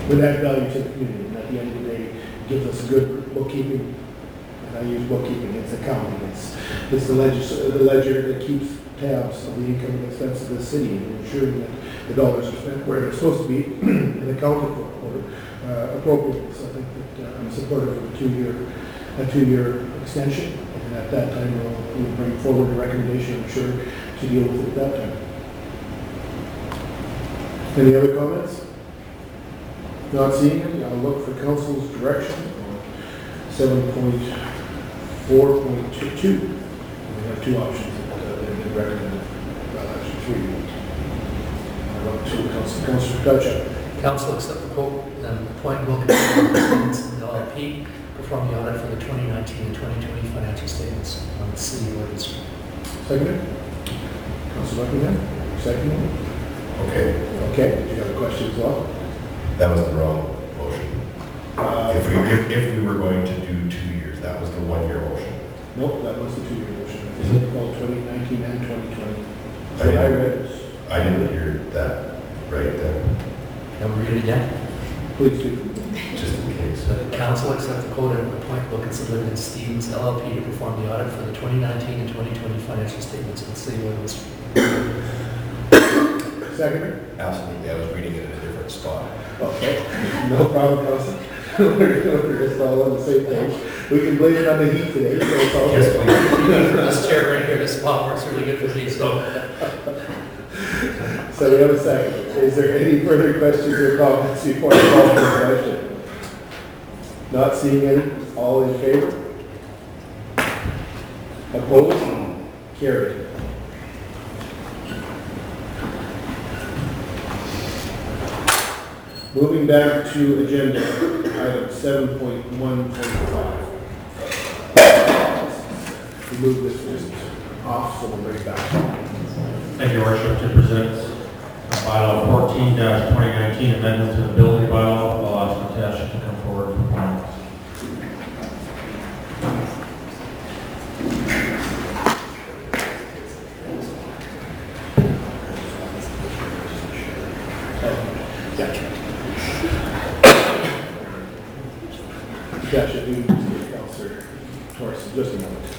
would add value to the community. And at the end of the day, gives us good bookkeeping. And I use bookkeeping, it's accounting, it's the ledger that keeps tabs of the income and expense of the city, and ensuring that the dollars are spent where they're supposed to be and accounted for appropriately. So I think that I'm supportive of a two-year extension, and at that time we'll bring forward a recommendation, I'm sure, to deal with it at that time. Any other comments? Not seeing any, I'll look for council's direction on 7.4.22. We have two options that have been recommended, well, actually three. I'll look to Councilor Dutch. Council accept the quote and appoint Wilkinson LLP perform the audit for the 2019 and 2020 financial statements on the city of Lewiston. Seconded? Councilor Buckingham, seconded? Okay, Okay, do you have a question as well? that was the wrong motion. If we were going to do 2 years, that was the 1 year motion. Nope, that was the two-year motion. Is It's called 2019 and 2020. I So I didn't- read it. I didn't hear that right then, Can we read it again? Please do. just in case. So the council accept the quote and appoint Wilkinson Livingston Stevens LLP to perform the audit for the 2019 and 2020 financial statements of the city of Lewiston. Seconder? Absolutely, I was reading it in a different spot. Okay, no problem, Council. We're just all on the same page. We can blame it on the heat today, so it's all Yes, good. please. This chair right here, this spot works really good for me, so. So we have a second. Is there any further questions or comments before I call for the question? Not seeing any, all in favor? Opposed? Carried. Moving back to agenda item 7.1.5. We move this just off, so we'll bring it back. Thank you, Your Worship, to present bylaw 14-2019 amendment to the building bylaw. I'll ask Natasha to come forward for comments. Gotcha, you, Councilor Torres, just a moment.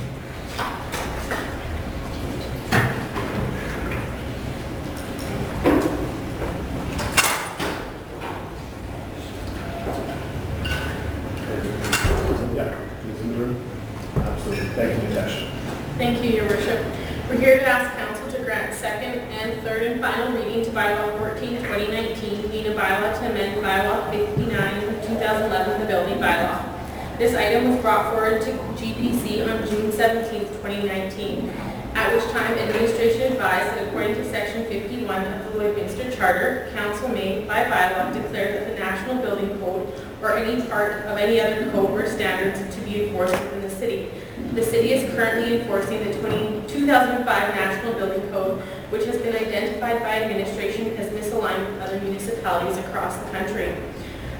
Thank you, Your Worship. We're here to ask council to grant second and third and final reading to bylaw 14, 2019, being a bylaw to amend bylaw 59, 2011, the building bylaw. This item was brought forward to GPC on June 17, 2019, at which time administration advised that according to section 51 of the Lloydminster Charter, council may, by bylaw, declare that the National Building Code or any part of any other code or standards to be enforced within the city. The city is currently enforcing the 2005 National Building Code, which has been identified by administration as misaligned with other municipalities across the country.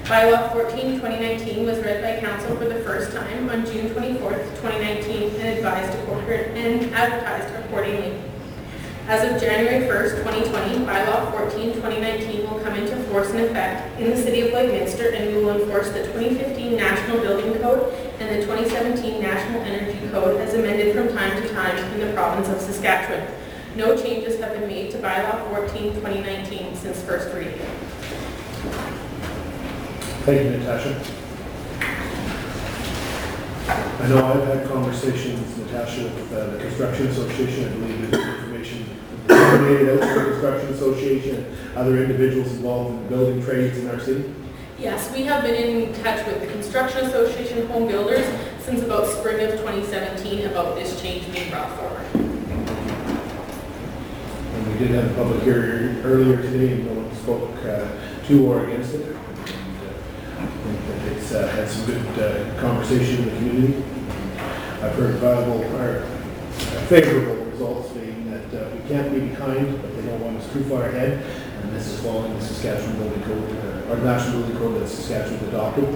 Bylaw 14, 2019 was read by council for the first time on June 24, 2019 and advertised accordingly. As of January 1st, 2020, Bylaw 14, 2019 will come into force and effect in the City of Lloydminster, and we will enforce the 2015 National Building Code and the 2017 National Energy Code as amended from time to time in the province of Saskatchewan. No changes have been made to Bylaw 14, 2019 since first reading. Thank you, Natasha. I know I've had conversations, Natasha, with the Construction Association. I believe there's information disseminated out to the Construction Association and other individuals involved in building trades in our city. Yes, we have been in touch with the Construction Association Home Builders since about spring of 2017 about this change being brought forward. And we did have a public hearing earlier today, and no one spoke to or against it. I think that it's had some good conversation in the community. I've heard valuable or favorable results being that we can't be behind, but they don't want us too far ahead. And this is following the Saskatchewan Building Code, or National Building Code that Saskatchewan adopted,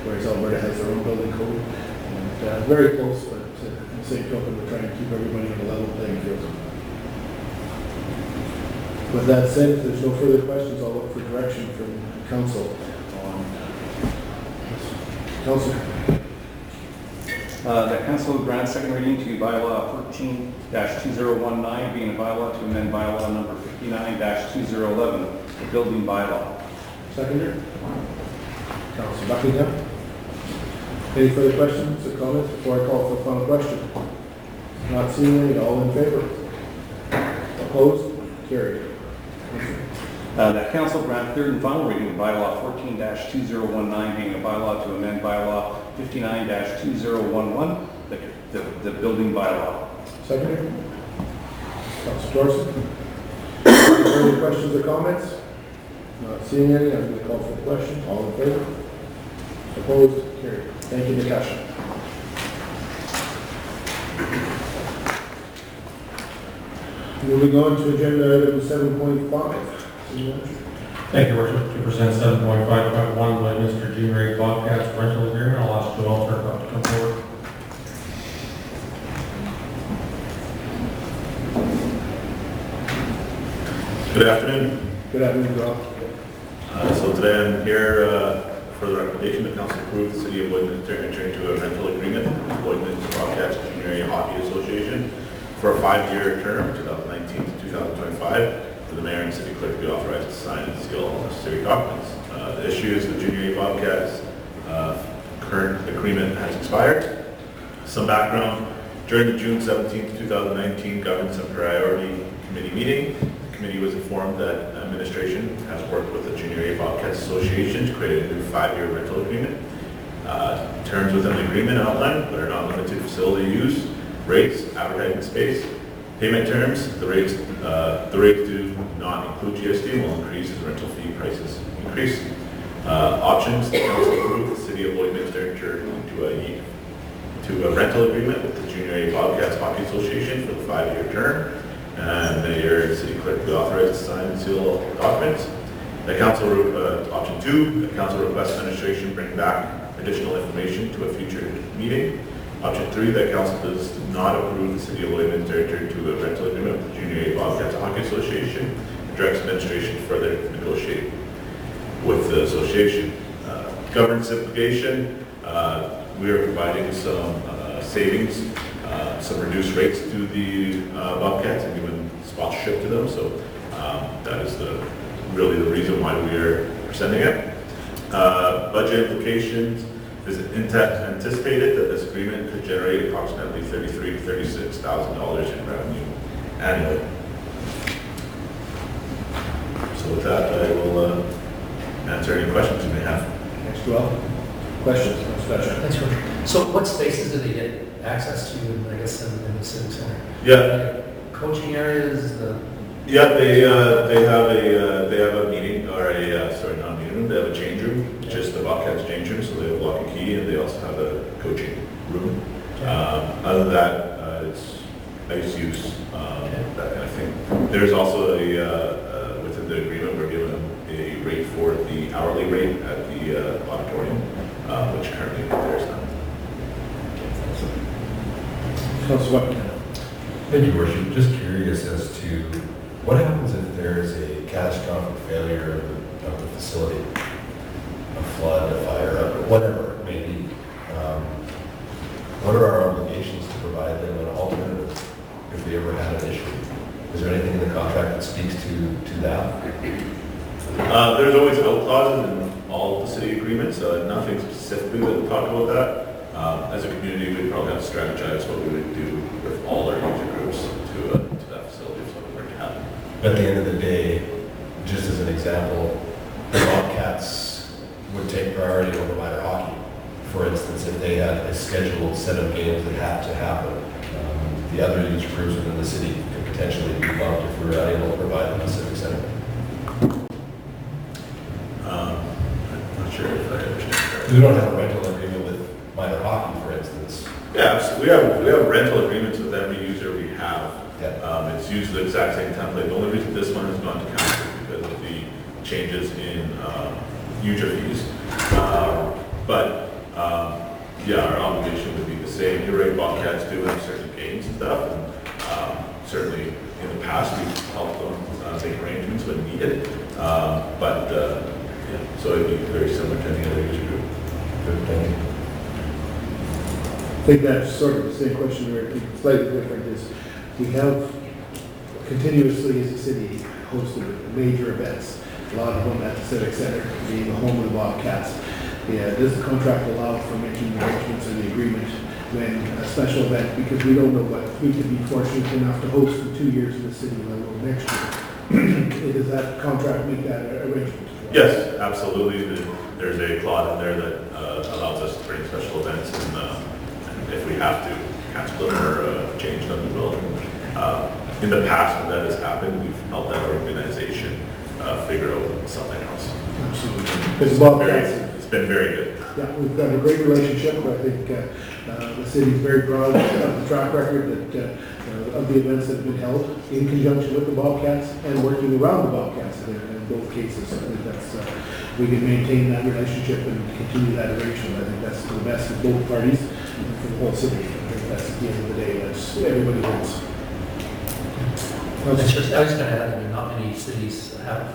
whereas Alberta has their own building code. And very close, but in the same token, we're trying to keep everybody on a level playing field. With that said, if there's no further questions, I'll look for direction from council on council. That council grant second reading to bylaw 14-2019, being a bylaw to amend bylaw number 59-2011, the building bylaw. Seconder? Councilor Buckingham? Any further questions or comments before I call for the final question? Not seeing any, all in favor? Opposed? Carried. That council grant third and final reading of bylaw 14-2019, being a bylaw to amend bylaw 59-2011, the building bylaw. Seconder? Councilor Dorsey? Any further questions or comments? Not seeing any, I'm going to call for the question. All in favor? Opposed? Carried. Thank you, Natasha. Moving on to agenda item 7.5. Thank you, Worship. To present 7.5.1 by Mr. Jean Ray Bobcats rental agreement, I'll ask Joel Turcotte to come forward. Good afternoon. Good afternoon, Rob. So today I'm here for the recommendation that council approve the City of Lloydminster enter into a rental agreement with Lloydminster Bobcats Junior Area Hockey Association for a 5-year term, 2019 to 2025, for the mayor and city clerk to be authorized to sign and seal all necessary documents. The issue is the Junior Area Bobcats current agreement has expired. Some background: during the June 17, 2019 Governance and Priority Committee meeting, the committee was informed that administration has worked with the Junior Area Bobcats Association to create a new 5-year rental agreement. Terms within the agreement outlined, but are not limited to facility use, rates, advertising space, payment terms. The rates do not include GST and will increase as rental fee prices increase. Options: the council approved the City of Lloydminster enter into a rental agreement with the Junior Area Bobcats Hockey Association for the 5-year term, and the mayor and city clerk will be authorized to sign and seal all documents. The council, option 2, the council requests administration bring back additional information to a future meeting. Option 3, that council does not approve the City of Lloydminster enter into a rental agreement with the Junior Area Bobcats Hockey Association, and directs administration to further negotiate with the association. Governance implication: we are providing some savings, some reduced rates to the Bobcats and giving sponsorship to them. So that is really the reason why we are sending it. Budget implications: It is anticipated that this agreement could generate approximately $33,000 to $36,000 in revenue annually. So with that, I will answer any questions you may have. Thanks, Joel. Questions, discussion? Thanks, Richard. So what spaces do they get access to, I guess, in the civic center? Yeah, Coaching areas, yeah, they have a meeting or not a meeting room. They have a change room, just the Bobcats change room. So they have lock and key, and they also have a coaching room. Other than that, it's ice use, that kind of thing. There's also within the agreement, we're given a rate for the hourly rate at the auditorium, which currently there's none. Councilor Buckingham. Thank you, Worship. Just curious as to what happens if there is a catastrophic failure of the facility, a flood, a fire, whatever it may be. What are our obligations to provide them an alternative if they ever had an issue? Is there anything in the contract that speaks to that? There's always out clauses in all of the city agreements, nothing specifically that would talk about that. As a community, we'd probably have to strategize what we would do with all our user groups to that facility if something were to happen. At the end of the day, just as an example, the Bobcats would take priority over minor hockey. For instance, if they had a scheduled set of games that had to happen, the other user groups within the city could potentially be bumped if we were unable to provide them a civic center. I'm not sure if I understand. We don't have a rental agreement with minor hockey, for instance. Yeah, so we have rental agreements with every user we have. Yeah. It's used the exact same template. The only reason this one has gone to council is because of the changes in user fees. Yeah, our obligation would be the same. You're right, Bobcats do have certain games and stuff. And, certainly in the past, we've helped them make arrangements when needed. Yeah, so it'd be very similar to any other user group. Good, thank you. I think that's sort of the same question, where it's slightly different, is we have continuously as a city hosted major events, a lot of them at the Civic Center, being the home of the Bobcats. Yeah, does the contract allow for making arrangements in the agreement when a special event, because we don't know what, we could be fortunate enough to host for 2 years in the city, let alone next year. Does that contract make that arrangement? Yes, absolutely. There's a clause in there that allows us to bring special events, and if we have to cancel them or change them, we will. In the past, when that has happened, we've helped that organization figure out something else. Absolutely. Because Bobcats, It's been very good. yeah, we've got a great relationship. I think the city's very proud of the track record that of the events that have been held in conjunction with the Bobcats and working around the Bobcats in both cases. I think that's we can maintain that relationship and continue that arrangement. I think that's for the best of both parties and for the whole city. I think that's at the end of the day, that's everybody wins. I was just going to add, I mean, not many cities have,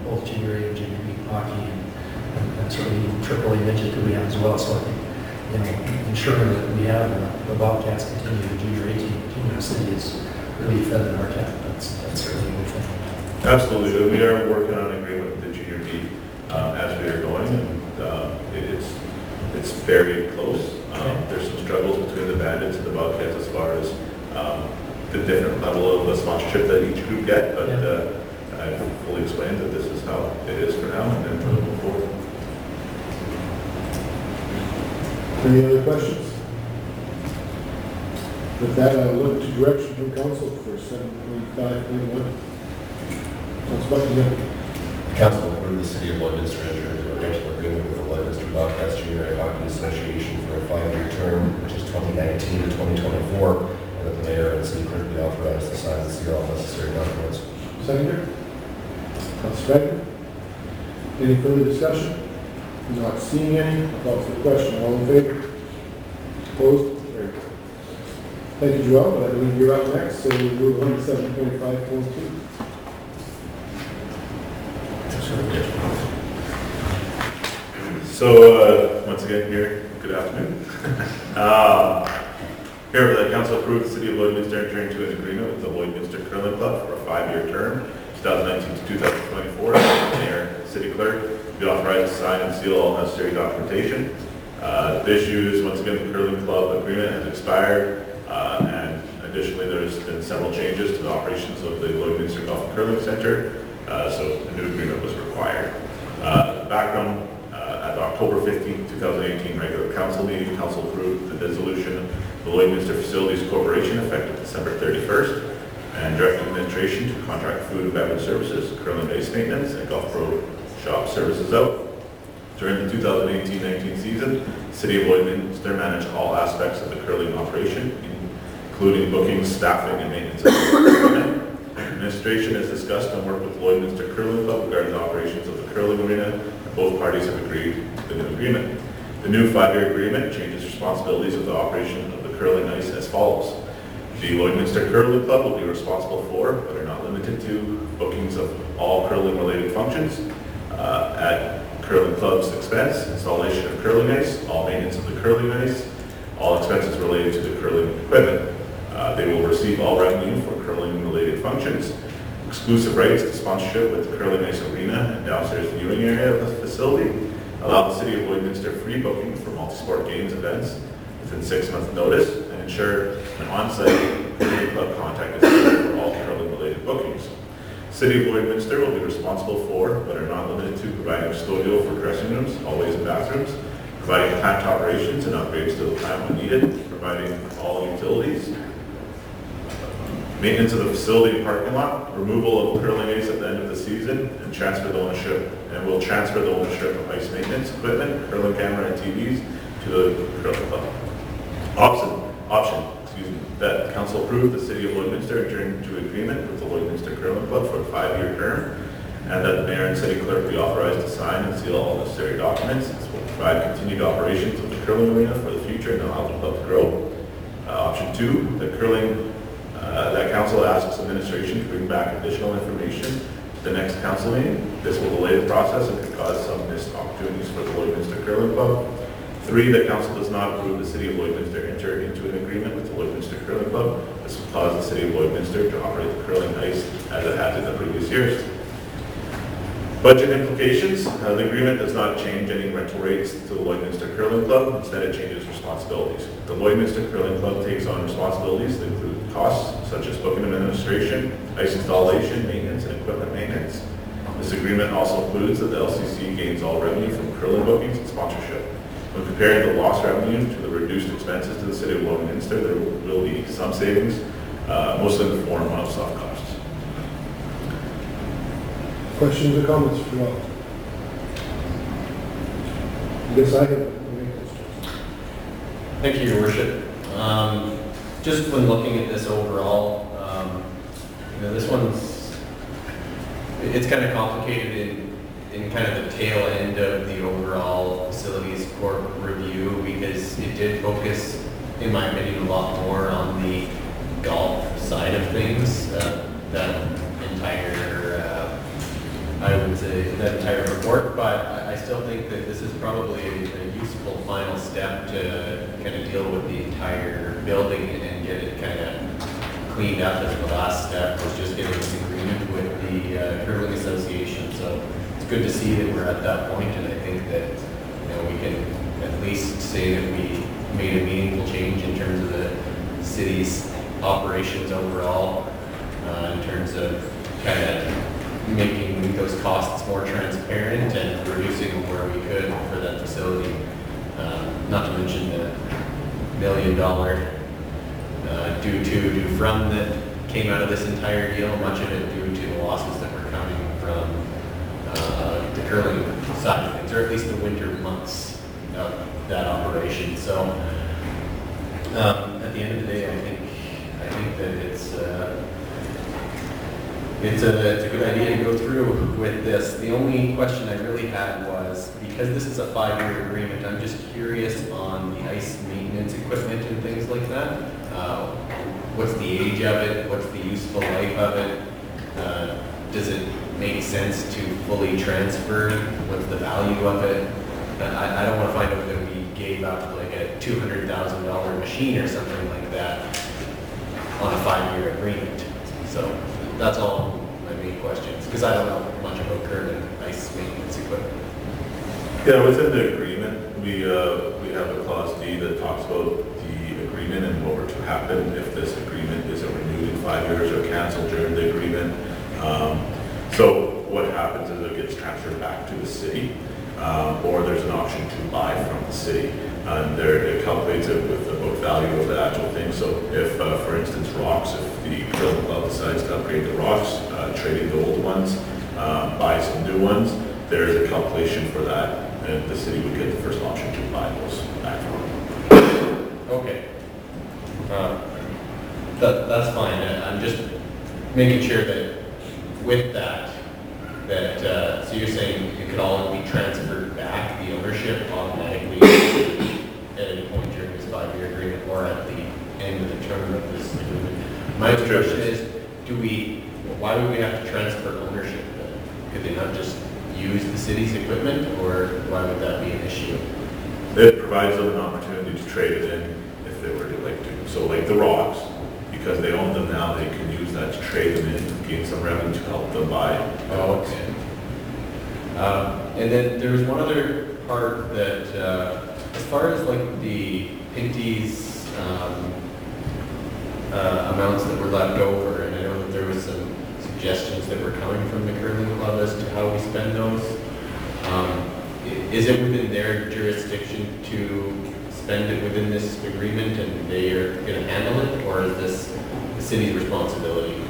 both junior A and junior B hockey and sort of even triple A midget that we have as well. So I think, ensuring that we have the Bobcats continue, the junior A team continue in the city is really fed in our cap. That's certainly a good thing. Absolutely. We are working on an agreement with the junior B as we are going, and it's very close. There's some struggles between the Bandits and the Bobcats as far as the different level of sponsorship that each group get, but I've fully explained that this is how it is for now, and then we'll move forward. Any other questions? With that, I'll look to direction from council for 7.5.1. Council Buckingham. Council approved the City of Lloydminster enter into a rental agreement with the Lloydminster Bobcats Junior A Hockey Association for a 5-year term, which is 2019 to 2024, and that the mayor and city clerk be authorized to sign and seal all necessary documents. Seconder? Council Becker? Any further discussion? Not seeing any, I'll call for the question. All in favor? Opposed? Carried. Thank you, Joel. I believe you're up next, so we'll move on to 7.5.2. So, once again here, good afternoon. Here, the council approved the City of Lloydminster entering into an agreement with the Lloydminster Curling Club for a 5-year term, 2019 to 2024. The mayor, city clerk, be authorized to sign and seal all necessary documentation. The issue is, once again, the curling club agreement has expired, and additionally, there's been several changes to the operations of the Lloydminster Golf and Curling Center, so a new agreement was required. Background, at the October 15, 2018 regular council meeting, council approved the dissolution of the Lloydminster Facilities Corporation effective December 31st, and directed administration to contract food and beverage services, curling ice maintenance, and golf pro shop services out. During the 2018-19 season, the City of Lloydminster managed all aspects of the curling operation, including bookings, staffing, and maintenance of the equipment. Administration has discussed and worked with Lloydminster Curling Club regarding the operations of the curling arena, and both parties have agreed to the new agreement. The new 5-year agreement changes responsibilities of the operation of the curling ice as follows. The Lloydminster Curling Club will be responsible for, but are not limited to, bookings of all curling-related functions at curling club's expense, installation of curling ice, all maintenance of the curling ice, all expenses related to the curling equipment. They will receive all revenue for curling-related functions, exclusive rights to sponsorship with the curling ice arena and downstairs viewing area of the facility, allow the City of Lloydminster free booking for multi-sport games events within 6 months notice, and ensure an on-site curling club contact is made for all curling-related bookings. City of Lloydminster will be responsible for, but are not limited to, providing custodial for dressing rooms, hallways, and bathrooms, providing plant operations and upgrades to the plant when needed, providing all utilities, maintenance of the facility and parking lot, removal of curling ice at the end of the season, and will transfer the ownership of ice maintenance equipment, curling camera, and TVs to the curling club. Option, that council approve the City of Lloydminster enter into agreement with the Lloydminster Curling Club for a 5-year term, and that the mayor and city clerk be authorized to sign and seal all necessary documents. This will provide continued operations of the curling arena for the future and allow the club to grow. Option 2, that council asks administration to bring back additional information to the next council meeting. This will delay the process and could cause some missed opportunities for the Lloydminster Curling Club. 3, that council does not approve the City of Lloydminster enter into an agreement with the Lloydminster Curling Club. This will cause the City of Lloydminster to operate the curling ice as it has in the previous years. Budget implications. The agreement does not change any rental rates to the Lloydminster Curling Club. Instead, it changes responsibilities. The Lloydminster Curling Club takes on responsibilities that include costs such as booking administration, ice installation, maintenance, and equipment maintenance. This agreement also includes that the LCC gains all revenue from curling bookings and sponsorship. When comparing the lost revenue to the reduced expenses to the City of Lloydminster, there will be some savings, mostly in the form of soft costs. Questions or comments from all? Yes, I have. Thank you, Your Worship. Just when looking at this overall, this one's, it's kind of complicated in kind of the tail end of the overall facilities court review, because it did focus, in my opinion, a lot more on the golf side of things. That entire report, but I still think that this is probably a useful final step to kind of deal with the entire building and get it kind of cleaned up. As the last step was just getting this agreement with the Curling Association. So it's good to see that we're at that point, and I think that we can at least say that we made a meaningful change in terms of the city's operations overall, in terms of kind of making those costs more transparent and reducing where we could for that facility. Not to mention the $1 million due from that came out of this entire deal, much of it due to the losses that were coming from the curling side of things, or at least the winter months of that operation. So at the end of the day, I think that it's a good idea to go through with this. The only question I really had was, because this is a 5-year agreement, I'm just curious on the ice maintenance equipment and things like that. What's the age of it? What's the useful life of it? Does it make sense to fully transfer? What's the value of it? I don't want to find out that we gave up like a $200,000 machine or something like that on a 5-year agreement. So that's all my main questions, because I don't know much about curling ice maintenance equipment. Yeah, within the agreement, we have a clause D that talks about the agreement and what were to happen if this agreement isn't renewed in 5 years or canceled during the agreement. So what happens is it gets transferred back to the city, or there's an option to buy from the city. And there, it calculates it with the book value of the actual thing. So if, for instance, rocks, if the curling club decides to upgrade the rocks, trading the old ones, buy some new ones, there's a calculation for that, and the city would get the first option to buy those back from them. Okay. That's fine. I'm just making sure that with that, so you're saying it could all be transferred back, the ownership automatically at any point during this 5-year agreement or at the end of the term of this agreement? My question is, why would we have to transfer ownership then? Could they not just use the city's equipment, or why would that be an issue? It provides them an opportunity to trade it in if they were to like to. So like the rocks, because they own them now, they can use that to trade them in, gain some revenue to help them buy. Oh, okay. And then there was one other part that, as far as like the Pinty's amounts that were left over, and I know that there was some suggestions that were coming from the curling club as to how we spend those. Is it within their jurisdiction to spend it within this agreement and they are going to handle it, or is this the city's responsibility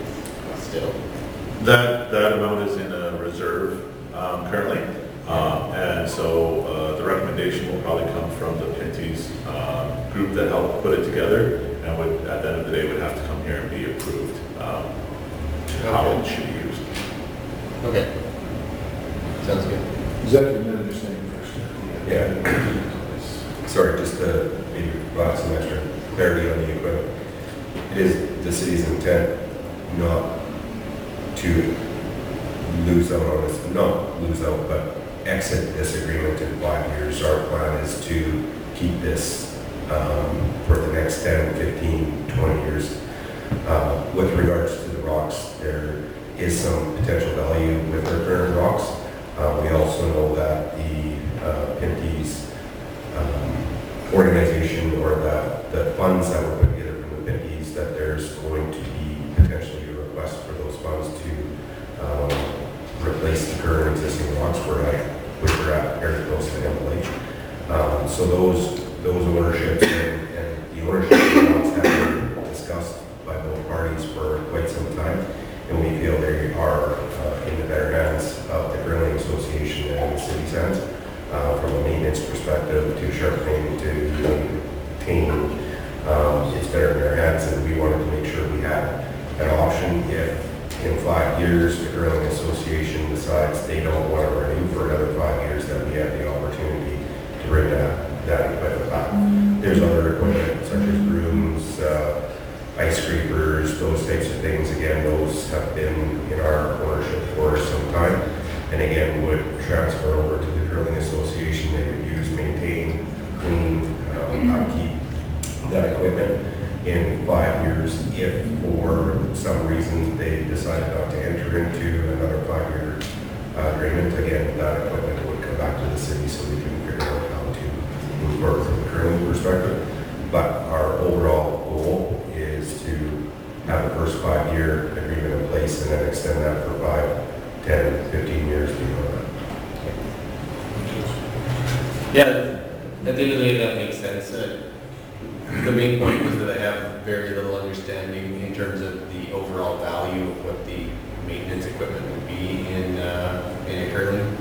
still? That amount is in a reserve currently, and so the recommendation will probably come from the Pinty's group that helped put it together, and would, at the end of the day, would have to come here and be approved to how it should be used. Okay. Sounds good. Executive Manager saying first. Yeah. Sorry, just to maybe provide some extra clarity on the equipment. It is the city's intent not to lose out on this, not lose out, but exit this agreement in 5 years. Our plan is to keep this for the next 10, 15, 20 years. With regards to the rocks, there is some potential value with our current rocks. We also know that the Pinty's organization, or the funds that were put together from the Pinty's, that there's going to be potentially a request for those funds to replace the current existing rocks which are at very close to MLH. So those ownerships and the ownership amounts have been discussed by both parties for quite some time, and we feel they are in the better hands of the Curling Association and the city's hands. From a maintenance perspective to sharpening to maintaining, it's better in their hands, and we wanted to make sure we had an option if in 5 years the Curling Association decides they don't want to renew for another 5 years, that we have the opportunity to bring that equipment back. There's other equipment such as brooms, ice scrapers, those types of things. Again, those have been in our ownership for some time, and again would transfer over to the Curling Association. They would use, maintain, clean, upkeep that equipment. In 5 years, if for some reason they decided not to enter into another 5-year agreement, again, that equipment would come back to the city so we can figure out how to move forward from the curling perspective. But our overall goal is to have the first 5-year agreement in place and then extend that for 5, 10, 15 years beyond that. Yeah, at the end of the day, that makes sense. The main point was that I have very little understanding in terms of the overall value of what the maintenance equipment would be in a curling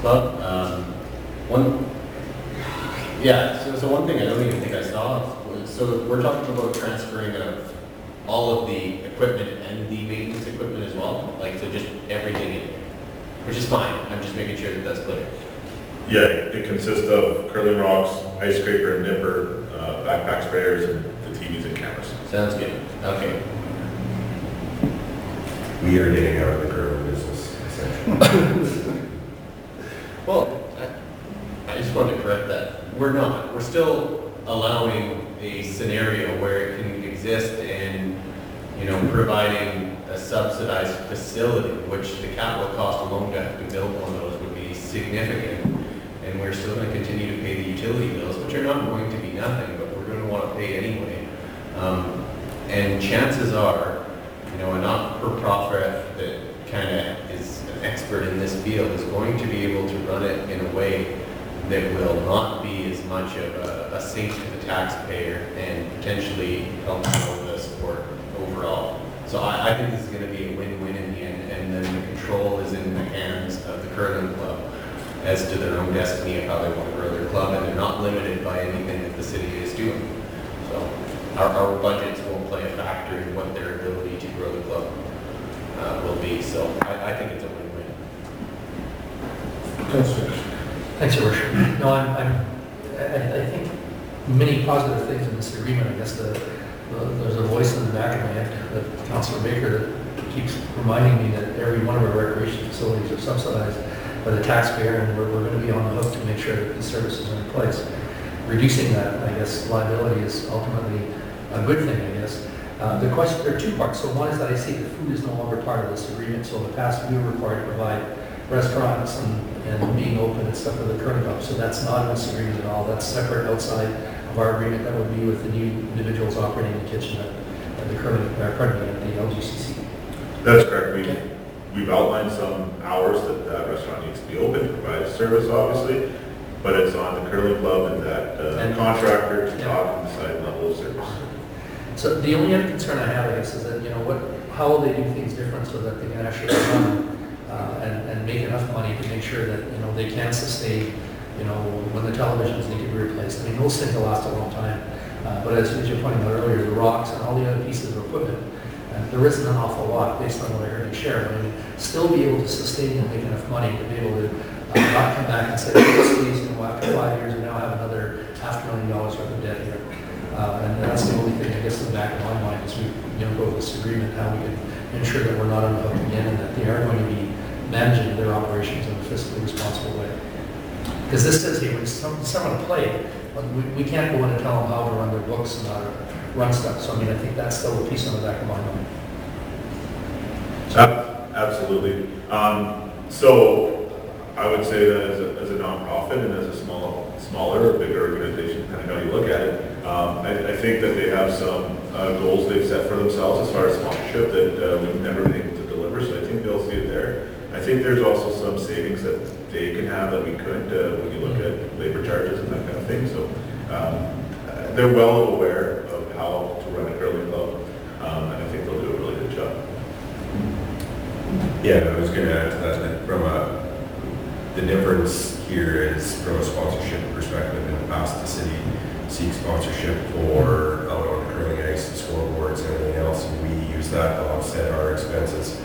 club. So one thing I don't even think I saw was, so we're talking about transferring of all of the equipment and the maintenance equipment as well, like so just everything in, which is fine. I'm just making sure that that's clear. Yeah, it consists of curling rocks, ice scraper and nipper, backpack sprayers, and the TVs and cameras. Sounds good. Okay. We are getting out of the curling business, essentially. Well, I just wanted to correct that. We're not. We're still allowing a scenario where it can exist and, providing a subsidized facility, which the capital cost alone to have to build one of those would be significant. And we're still going to continue to pay the utility which are not going to be nothing, but we're going to want to pay anyway. And chances are, you know, a not-for-profit that kind of is an expert in this field is going to be able to run it in a way that will not be as much of a sink to the taxpayer and potentially help grow the sport overall. So I think this is going to be a win-win in the end, and then the control is in the hands of the curling club as to their own destiny of how they want to grow their club, and they're not limited by anything that the city is doing. So our budgets won't play a factor in what their ability to grow the club will be. So I think it's a win-win. Councillor. Thanks, Your Worship. No, I think many positive things in this agreement. I guess there's a voice in the back of my head, Councillor Baker, that keeps reminding me that every one of our recreation facilities are subsidized by the taxpayer, and we're going to be on the hook to make sure that the services are in place. Reducing that, I guess, liability is ultimately a good thing, I guess. The question, there are two parts. So one is that I see that food is no longer part of this agreement. So in the past, we were required to provide restaurants and being open and stuff for the curling club. So that's not in this agreement at all. That's separate outside of our agreement. That would be with the new individuals operating the kitchen at the curling, at the LGCC. That's correct. We've outlined some hours that that restaurant needs to be open to provide service, obviously, but it's on the curling club and that contractor to talk and decide level of service. So the only other concern I have, I guess, is that, you know, how will they do things different so that they can actually run and make enough money to make sure that, you know, they can sustain, you know, when the televisions need to be replaced. I mean, those things will last a long time. But as you're pointing out earlier, the rocks and all the other pieces of equipment, there isn't an awful lot based on what I heard you share. I mean, still be able to sustain and make enough money to be able to not come back and say, please, you know, after 5 years, we now have another $500,000 worth of debt here. And that's the only thing, I guess, in the back of my mind as we, you know, go to this agreement, how we can ensure that we're not on the hook again and that they are going to be managing their operations in a fiscally responsible way. Because this says here, when someone to play, we can't go in and tell them how to run their books and how to run stuff. So, I mean, I think that's still a piece on the back of my mind. Absolutely. So I would say that as a nonprofit and as a smaller or bigger organization, depending on how you look at it, I think that they have some goals they've set for themselves as far as sponsorship that we've never been able to deliver. So I think they'll see it there. I think there's also some savings that they can have that we couldn't when you look at labor charges and that kind of thing. So they're well aware of how to run a curling club, and I think they'll do a really good job. Yeah, I was going to add to that from the difference here is from a sponsorship perspective. In the past, the city seeks sponsorship for out on the curling ice, the scoreboards, and everything else, and we use that to offset our expenses.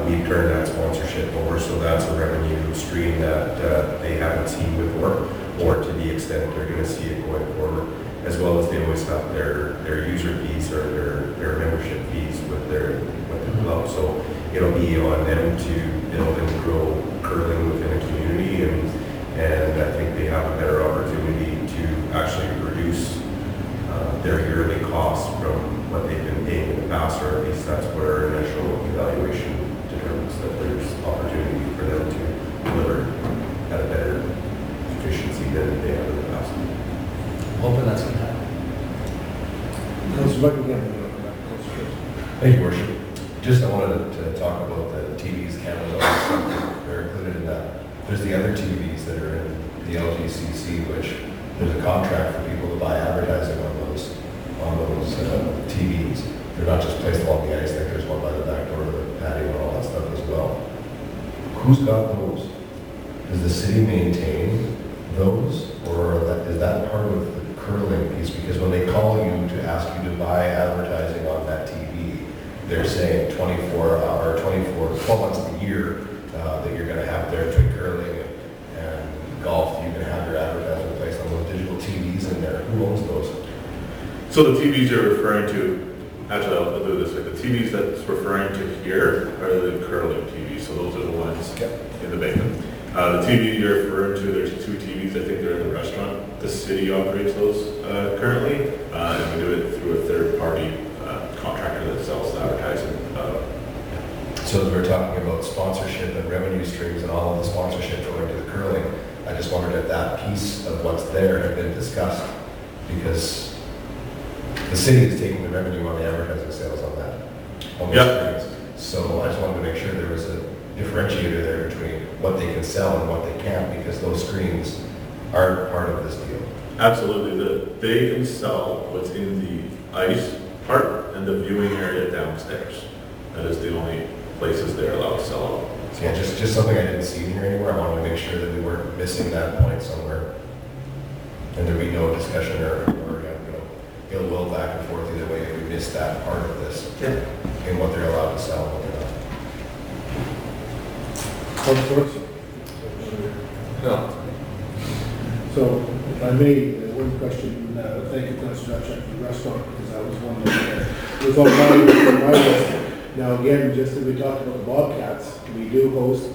We've turned that sponsorship over, so that's a revenue stream that they haven't seen before, or to the extent they're going to see it going forward, as well as they always have their user fees or their membership fees with the club. So it'll be on them to build and grow curling within a community, and I think they have a better opportunity to actually reduce their yearly costs from what they've been paying in the past, or at least that's what our initial evaluation determines, that there's opportunity for them to deliver at a better efficiency than they have in the past. I'm hoping that's going to happen. Councillor Buckingham. Thank you, Worship. Just I wanted to talk about the TVs, cameras, all this stuff. They're included in that. There's the other TVs that are in the LGCC, which there's a contract for people to buy advertising on those TVs. They're not just placed along the ice, like there's one by the back door of the patio and all that stuff as well. Who's got those? Does the city maintain those, or is that part of the curling piece? Because when they call you to ask you to buy advertising on that TV, they're saying 12 months of the year that you're going to have there between curling and golf. You can have your advertising placed on those digital TVs in there. Who owns those? So the TVs you're referring to, actually I'll do this, like the TVs that's referring to here are the curling TVs, so those are the ones in the basement. The TV you're referring to, there's two TVs, I think they're in the restaurant. The city operates those currently, and we do it through a third-party contractor that sells the advertising. So as we're talking about sponsorship and revenue streams and all of the sponsorship going to the curling, I just wondered if that piece of what's there had been discussed, because the city is taking the revenue on the advertising sales on that. On those screens. So I just wanted to make sure there was a differentiator there between what they can sell and what they can't, because those screens aren't part of this deal. Absolutely. They can sell what's in the ice part and the viewing area downstairs. That is the only places they're allowed to sell. So yeah, just something I didn't see in here anywhere. I wanted to make sure that we weren't missing that point somewhere. And there'd be no discussion or ill will back and forth either way if we missed that part of this. Yeah. In what they're allowed to sell and what they're not. Councilors? No. So, if I may, one question, thank you, Councilor Dutchek, for the restaurant, because that was one that was on my list. Now, again, just as we talked about the Bobcats, we do host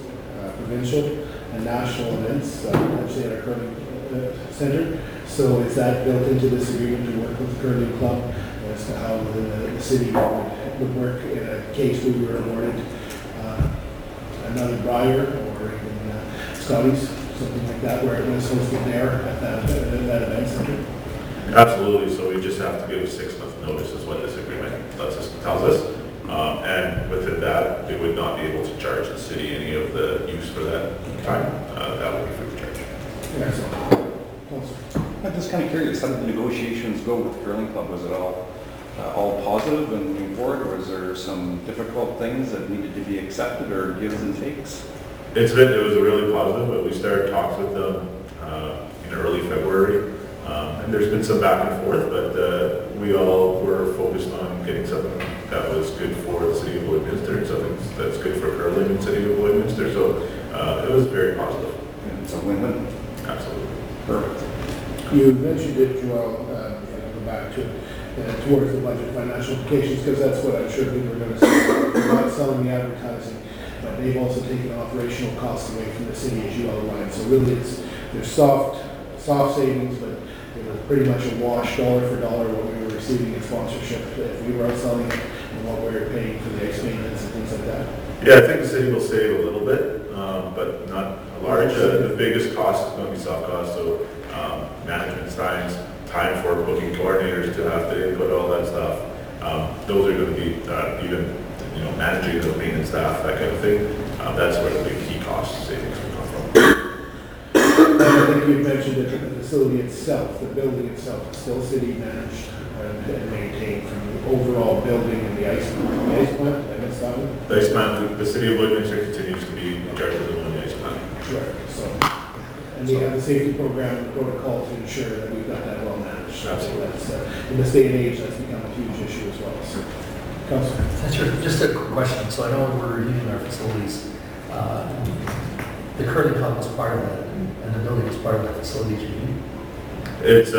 provincial and national events, actually at our curling center. So is that built into this agreement to work with the curling club as to how the city would work in a case where we were awarded another Briar or even Scotty's, something like that, where it was hosted there at that event center? Absolutely. So we just have to give 6 months notice is what this agreement tells us. And within that, we would not be able to charge the city any of the use for that time. That would be free of charge. Excellent. I'm just kind of curious, how did the negotiations go with the curling club? Was it all positive and moving forward, or was there some difficult things that needed to be accepted or gives and takes? It was a really positive, but we started talks with them in early February. And there's been some back and forth, but we all were focused on getting something that was good for the city of Lloydminster, something that's good for curling in the city of Lloydminster. So it was very positive. And it's a win-win. Absolutely. Perfect. You mentioned it, Joel, go back to towards the budget financial implications, because that's what I'm sure people are going to say. We're not selling the advertising, but they've also taken operational costs away from the city, as you outlined. So really, there's soft savings, but it was pretty much a wash dollar for dollar what we were receiving in sponsorship if we were outselling it and what we were paying for the ice maintenance and things like that. Yeah, I think the city will save a little bit, but not a large. The biggest cost is going to be soft costs, so management time for booking coordinators to have to input all that stuff. Those are going to be even managing the maintenance staff, that kind of thing. That's where the big key cost savings will come from. I think you mentioned that the facility itself, the building itself, is still city managed and maintained from the overall building and the ice plant. I missed that one. The ice plant, the city of Lloydminster continues to be in charge of the ice plant. Right. So, and we have the safety program and protocol to ensure that we've got that well managed. Absolutely. So that's, in this day and age, that's become a huge issue as well. So, Councilor. That's right. Just a quick question. So I know we're reviewing our facilities. The curling club was part of that, and the building was part of that facilities review. It's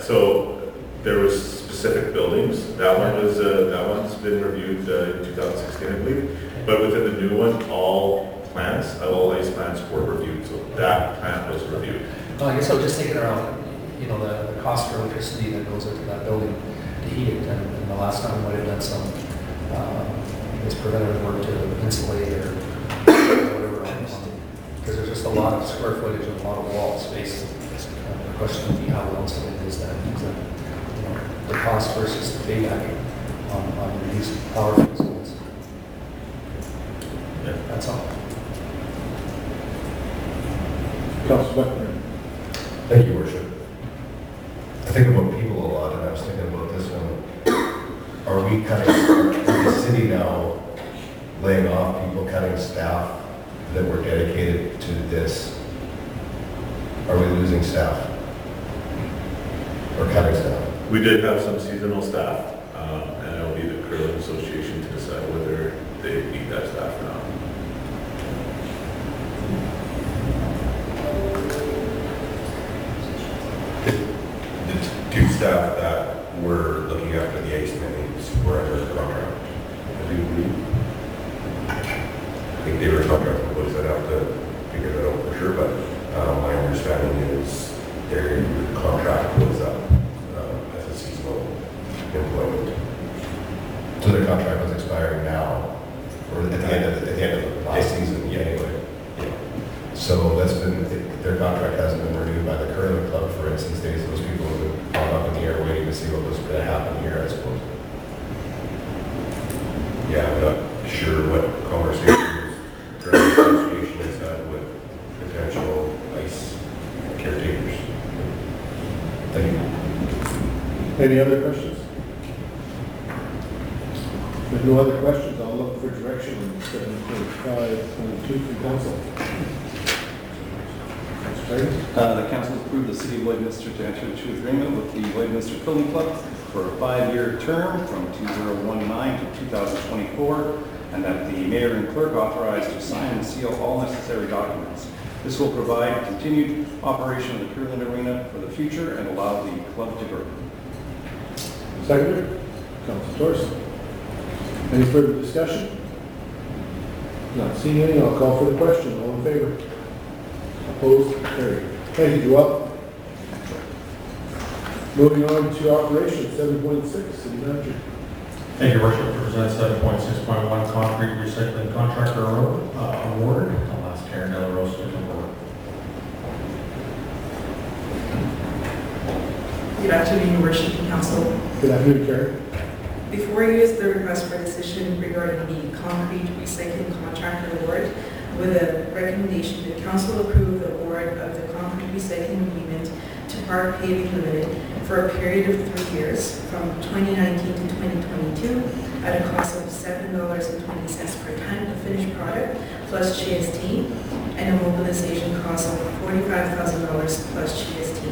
so there was specific buildings. That one's been reviewed in 2016, I believe. But within the new one, all ice plants were reviewed. So that plant was reviewed. No, I guess I was just thinking around, the cost for electricity that goes into that building to heat it, and the last time we might have done some, preventative work to insulate or whatever. Because there's just a lot of square footage and a lot of wall space. The question would be how well insulated is that? Because the cost versus the payback on reduced power facilities. Yeah. That's all. Councilor Buckner. Thank you, Worship. I think about people a lot, and I was thinking about this one. Are we cutting, the city now laying off people, cutting staff that were dedicated to this? Are we losing staff? Or cutting staff? We did have some seasonal staff, and it'll be the curling association to decide whether they need that staff or not. The two staff that were looking after the ice machines were under contract. Do you agree? I think they were contracted, but I'd have to figure that out for sure, but my understanding is their contract was up as a seasonal employment. So their contract was expiring now, or at the end of the last season, yeah, anyway. Yeah. So that's been, their contract hasn't been renewed by the curling club, for instance, days those people have been up in the air waiting to see what was going to happen here, I suppose. Yeah, I'm not sure what conversations the curling association has had with potential ice caretakers. Thank you. Any other questions? If no other questions, I'll look for direction on 7.5.22 from council. Councilor Craig? The council has approved the city of Lloydminster to enter into agreement with the Lloydminster Curling Club for a 5-year term from 2019 to 2024, and that the mayor and clerk authorized to sign and seal all necessary documents. This will provide continued operation of the curling arena for the future and allow the club to grow. Seconder? Councilor Torres? Any further discussion? Not seeing any, I'll call for the question. All in favor? Opposed? Carried. Thank you, Joel. Moving on to operations, 7.6, city manager. Thank you, Worship. To present 7.6.1 concrete recycling contractor award. I'll ask Karen Del Rosa to come forward. Good afternoon, Your Worship and Council. Good afternoon, Karen. Before you is the request for decision regarding the concrete recycling contractor award, with a recommendation that council approve the award of the concrete recycling agreement to Park Paving Limited for a period of 3 years, from 2019 to 2022, at a cost of $7.20 per ton of finished product plus GST, and a mobilization cost of $45,000 plus GST.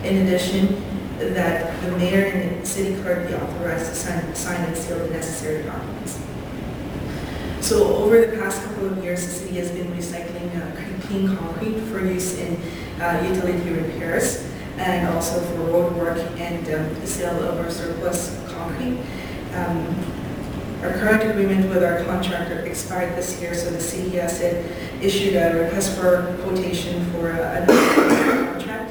In addition, that the mayor and city clerk be authorized to sign and seal the necessary documents. So over the past couple of years, the city has been recycling clean concrete for use in utility repairs and also for road work and the sale of our surplus concrete. Our current agreement with our contractor expired this year, so the city has issued a request for quotation for another contract.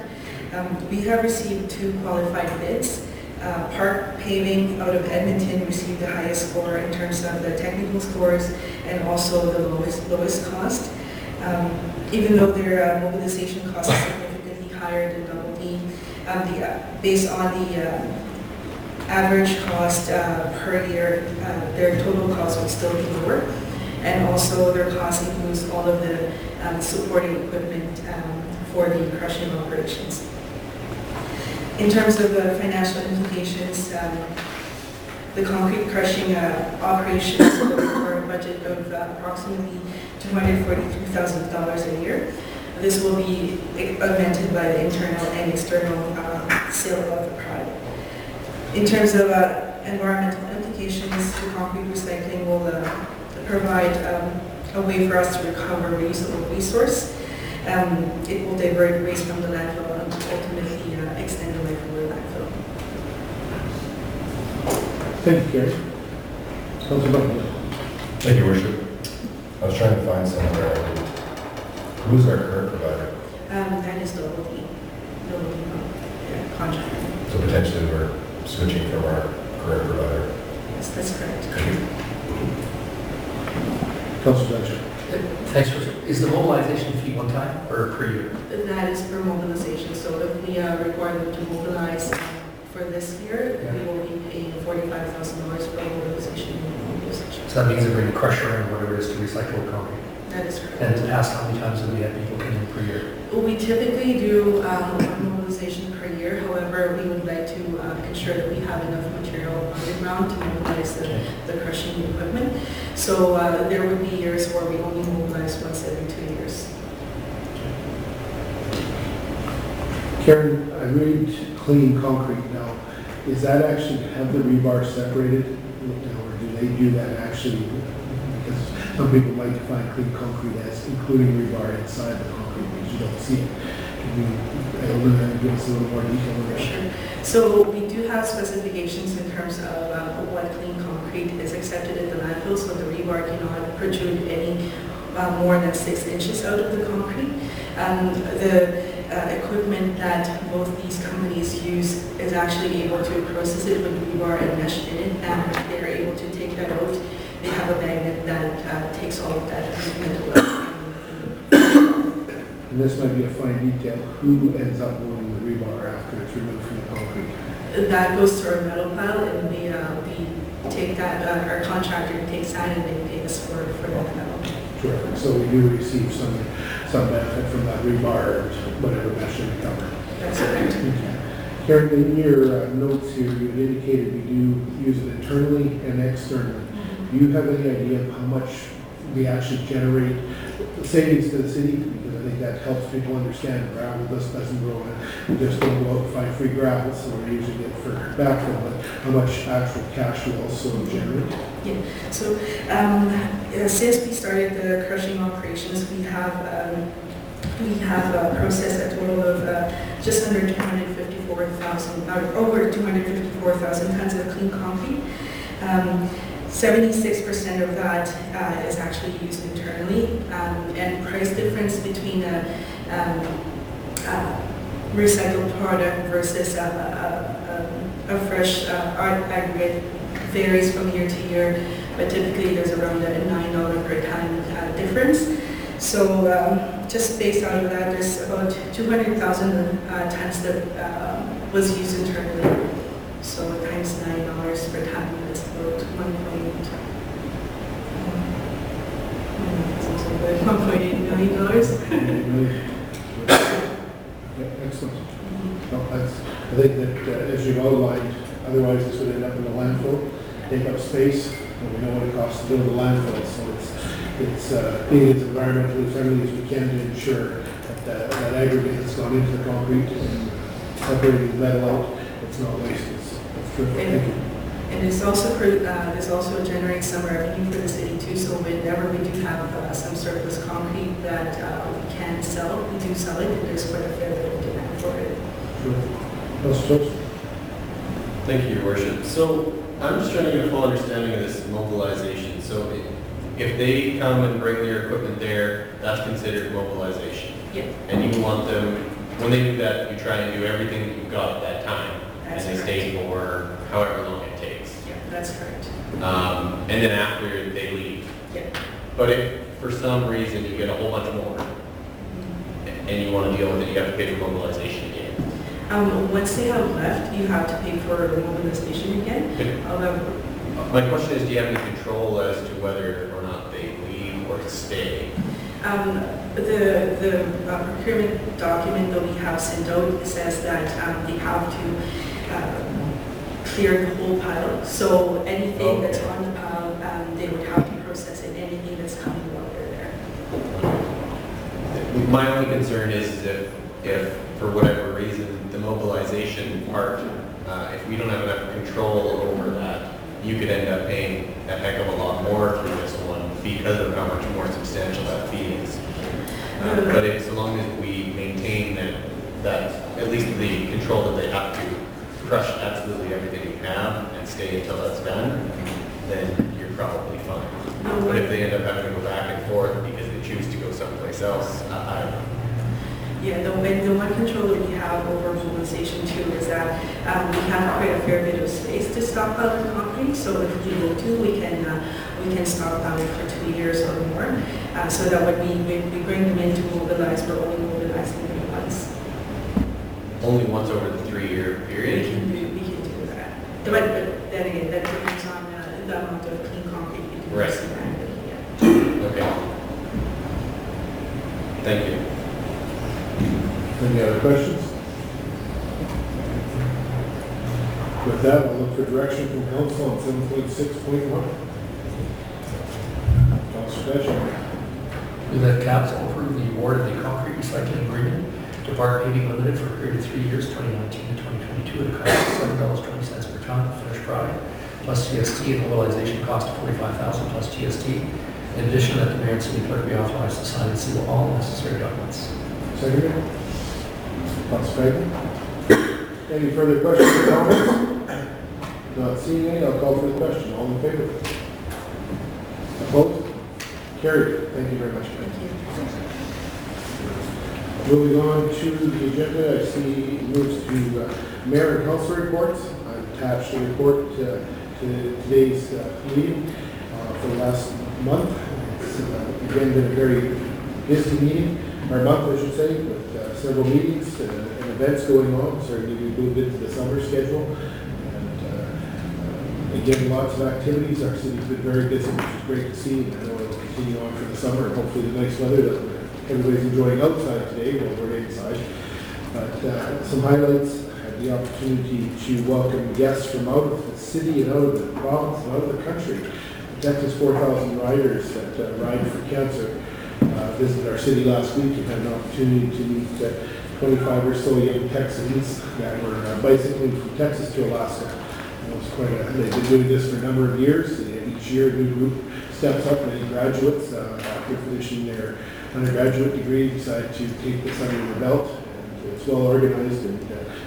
We have received 2 qualified bids. Park Paving out of Edmonton received the highest score in terms of the technical scores and also the lowest cost. Even though their mobilization cost is significantly higher than Double D, based on the average cost per year, their total cost would still be lower. And also their cost includes all of the supporting equipment for the crushing operations. In terms of the financial implications, the concrete crushing operations for a budget of approximately $243,000 a year. This will be augmented by the internal and external sale of the product. In terms of environmental implications, the concrete recycling will provide a way for us to recover reusable resource. It will divert waste from the landfill and ultimately extend the life of the landfill. Thank you, Karen. Councilor Buckley. Thank you, Worship. I was trying to find somewhere. Who's our current provider? That is the contract. So potentially we're switching from our current provider. Yes, that's correct. Councilor Dutcher. Thanks, Richard. Is the mobilization fee one time or per year? That is for mobilization. So if we require them to mobilize for this year, we will be paying $45,000 for mobilization. So that means they're going to crush around whatever it is to recycle concrete. That is correct. And to ask how many times do we have people come in per year? We typically do one mobilization per year. However, we would like to ensure that we have enough material underground to mobilize the crushing equipment. So there would be years where we only mobilize once every 2 years. Karen, I read clean concrete now. Is that actually have the rebar separated? Or do they do that actually? Because some people might define clean concrete as including rebar inside the concrete because you don't see it. Can you give us a little more detail on that? Sure. So we do have specifications in terms of what clean concrete is accepted at the landfill. So the rebar cannot protrude any more than 6 inches out of the concrete. The equipment that both these companies use is actually able to process it with rebar and mesh in it, and they're able to take that out. They have a magnet that takes all of that metal out. and this might be a fine detail, who ends up loading the rebar after it's removed from the concrete? That goes to our metal pile, and we take that, our contractor takes that and they pay us for that metal. Terrific. So we do receive some benefit from that rebar, whatever mesh we cover. That's correct. Karen, in your notes here, you indicated we do use it internally and externally. Do you have any idea of how much we actually generate savings to the city? Because I think that helps people understand gravel just doesn't grow in. We just don't go out and find free gravel, so we're using it for backfill, but how much actual cash we also generate? Yeah, so since we started the crushing operations, we have processed a total of just under 254,000, over 254,000 tons of clean concrete. 76% of that is actually used internally, and price difference between a recycled product versus a fresh aggregate varies from year to year, but typically there's around a $9 per ton difference. So just based out of that, there's about 200,000 tons that was used internally. So times $9 per ton, it's about $1.8 million. Excellent. No, I think that as you've outlined, otherwise this would end up in the landfill, take up space, and we know what it costs to build a landfill, so it's being as environmentally friendly as we can to ensure that that aggregate that's gone into the concrete and separating the metal out, it's not wasted. That's terrific. Thank you. And it's also this also generates some revenue for the city too. So whenever we do have some surplus concrete that we can sell, we do sell it, and there's quite a fair bit of demand for it. Sure. Thank you, Your Worship. So I'm just trying to get a full understanding of this mobilization. So if they come and bring their equipment there, that's considered mobilization. Yeah. And you want them, when they do that, you try and do everything that you've got at that time. That's and they stay for however long it takes. Yeah, that's correct. And then after they leave. Yeah. But if for some reason you get a whole bunch more and you want to deal with it, you have to pay for mobilization again. Once they have left, you have to pay for the mobilization again. My question is, do you have any control as to whether or not they leave or stay? The procurement document that we have sent out says that they have to clear the whole pile. So anything that's on the pile, they would have to process it. Anything that's coming while they're there. My only concern is if for whatever reason the mobilization part, if we don't have enough control over that, you could end up paying a heck of a lot more through this one because of how much more substantial that fee is. But if, so long as we maintain that at least the control that they have to crush absolutely everything you have and stay until that's done, then you're probably fine. But if they end up having to go back and forth because they choose to go someplace else, I don't know. Yeah, the one control that we have over mobilization too is that we have quite a fair bit of space to stockpile the concrete. So if we go to, we can stockpile it for 2 years or more. So that would mean we bring them in to mobilize, we're only mobilizing them once. Only once over the 3-year period? We can do that. But then again, that depends on the amount of clean concrete you can use. Yeah. Okay. Thank you. Any other questions? With that, I'll look for direction from council on 7.6.1. Councilor Deschamps. Move that council approve the award of the concrete recycling agreement to Bart Paving Limited for a period of 3 years, 2019 to 2022, at a cost of $7.20 per ton of finished product, plus GST, and mobilization cost of $45,000 plus GST. In addition, that the mayor and city clerk be authorized to sign and seal all necessary documents. Second. Councilor Craig. Any further questions or comments? Not seeing any, I'll call for the question. All in favor? Opposed? Carried. Thank you very much. Thank you. Moving on to the agenda, I see it moves to mayor and council reports. I attached a report to today's meeting for the last month. It's again been a very busy meeting. or month, I should say, with several meetings and events going on, starting to be moved into the summer schedule. And again, lots of activities. Our city's been very busy, which is great to see. And I know it'll continue on for the summer, and hopefully the nice weather that everybody's enjoying outside today while we're inside. But some highlights. I had the opportunity to welcome guests from out of the city and out of the province and out of the country. The Texas 4,000 riders that Ride for Cancer visited our city last week and had an opportunity to meet 25 or so young Texans that were bicycling from Texas to Alaska. It was they've been doing this for a number of years. Each year a new group steps up, and any graduates after finishing their undergraduate degree decide to take this under their belt. And it's well organized, and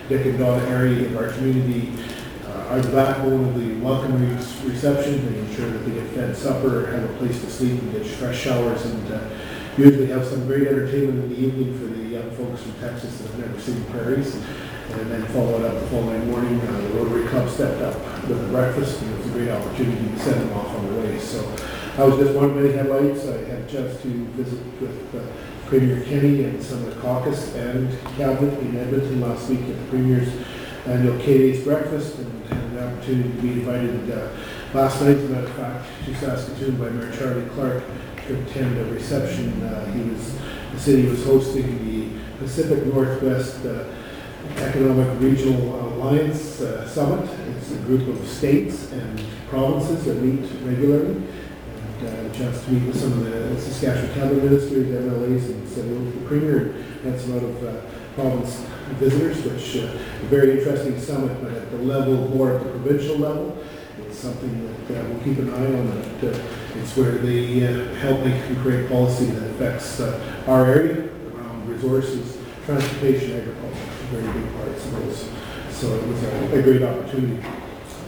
Dick and Donna Harry of our community are the backbone of the welcoming reception. They ensure that they get fed supper, have a place to sleep, and get fresh showers, and usually have some great entertainment in the evening for the young folks from Texas that have never seen prairies. And then followed up the following morning, the Rotary Club stepped up with a breakfast, and it was a great opportunity to send them off on the way. So that was just one of many highlights. I had a chance to visit with Premier Kenney and some of the caucus and cabinet in Edmonton last week at the Premier's annual K-Days breakfast, and had an opportunity to be invited last night, as a matter of fact, to Saskatoon by Mayor Charlie Clark to attend a reception. The city was hosting the Pacific Northwest Economic Regional Alliance Summit. It's a group of states and provinces that meet regularly. And I had a chance to meet with some of the Saskatchewan cabinet ministers, MLAs, and said hello to the Premier, and had some out of province visitors, which a very interesting summit, but at the level, more at the provincial level. It's something that we'll keep an eye on. That it's where they help make and create policy that affects our area around resources, transportation, agriculture, very big parts of those. So it was a great opportunity.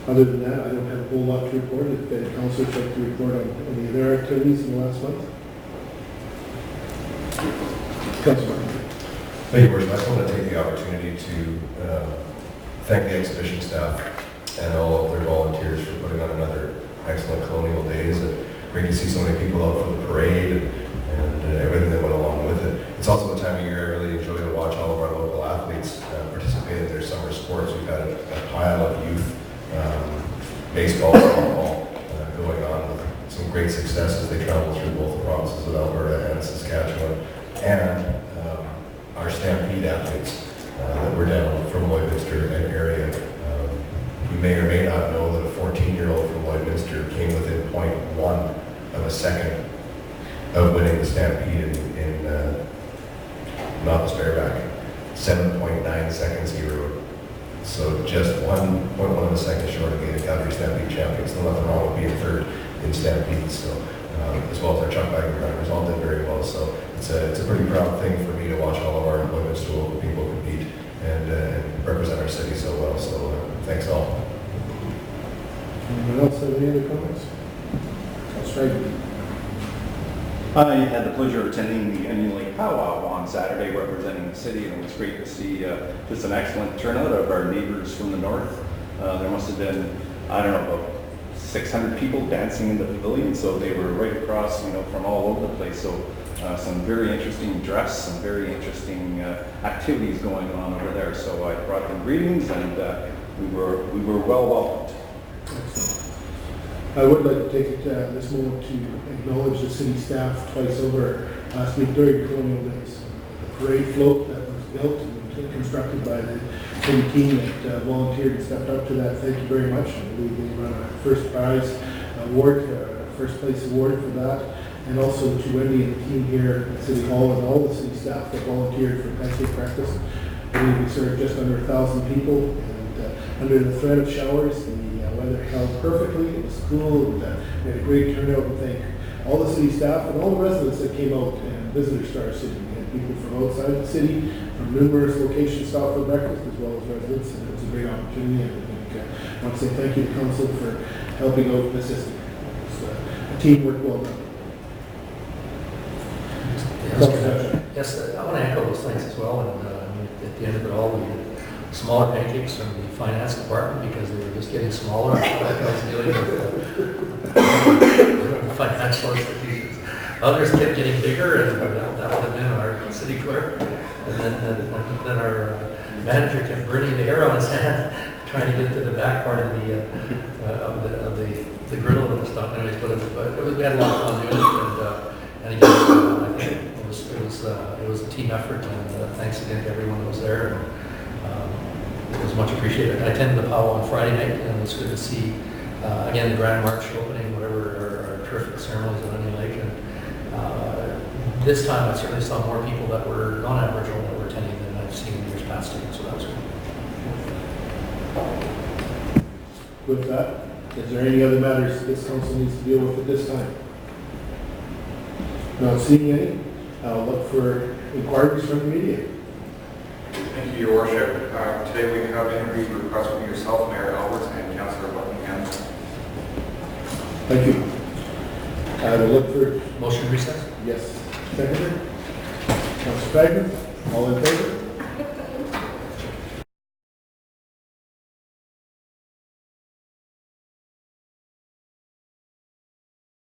Other than that, I don't have a whole lot to report. If any councilors like to report on any of their activities in the last month. Councilor. Thank you, Worship. I just want to take the opportunity to thank the exhibition staff and all of their volunteers for putting on another excellent Colonial Days. And great to see so many people out for the parade and everything that went along with it. It's also a time of year I really enjoy to watch all of our local athletes participate in their summer sports. We've had a pile of youth baseball, softball going on with some great success as they travel through both the provinces of Alberta and Saskatchewan. And our Stampede athletes that were down from Lloydminster and area. You may or may not know that a 14-year-old from Lloydminster came within 0.1 of a second of winning the Stampede in not the Spareback. 7.9 seconds he rode. So just 1.1 of a second short of being a Calgary Stampede champion. So nothing wrong with being third in Stampede. So as well as our chuck wagon drivers all did very well. So it's a pretty proud thing for me to watch all of our Lloydminster local people compete and represent our city so well. So thanks all. Anyone else have any other comments? That's right. I had the pleasure of attending the Onion Lake Powwow on Saturday representing the city, and it was great to see just an excellent turnout of our neighbors from the north. There must have been, I don't know, about 600 people dancing in the pavilion, so they were right across, from all over the place. So some very interesting dress, some very interesting activities going on over there. So I brought them greetings, and we were well welcomed. I would like to take this moment to acknowledge the city staff twice over last week during Colonial Days. The parade float that was built and constructed by the city team that volunteered and stepped up to that. Thank you very much. I believe we won a first prize award, first place award for that. And also to Wendy and the team here at City Hall and all the city staff that volunteered for pancake breakfast. I believe we served just under 1,000 people, and under the threat of showers, the weather held perfectly. It was cool, and we had a great turnout. And thank all the city staff and all the residents that came out and visited to our city. We had people from outside the city, from numerous locations stopped for breakfast, as well as residents, and it was a great opportunity. And I want to say thank you to council for helping out with assisting. It was a teamwork well done. Yes, I want to echo those things as well. And at the end of it all, we had smaller pancakes from the finance department because they were just getting smaller. I felt like I was dealing with financial institutions. Others kept getting bigger, and that would have been our city clerk. And then our manager kept burning the hair on his hand, trying to get to the back part of the griddle and stuff. Anyways, we had a lot of fun doing it, and again, I think it was a team effort, and thanks again to everyone that was there. And, it was much appreciated. I attended the powwow on Friday night, and it was good to see, again, the Grand March opening, whatever, our terrific ceremonies on Onion Lake. And this time, I certainly saw more people that were non-Aboriginal that were attending than I've seen in years past, so that was good. With that, is there any other matters this council needs to deal with at this time? Not seeing any, I'll look for inquiries from the media. Thank you, Your Worship. Today we have interview requests from yourself, Mayor Alberts, and Councillor Buckingham. Thank you. I will look for... Motion recess? Yes. Seconder? Councilor Craig? All in favor?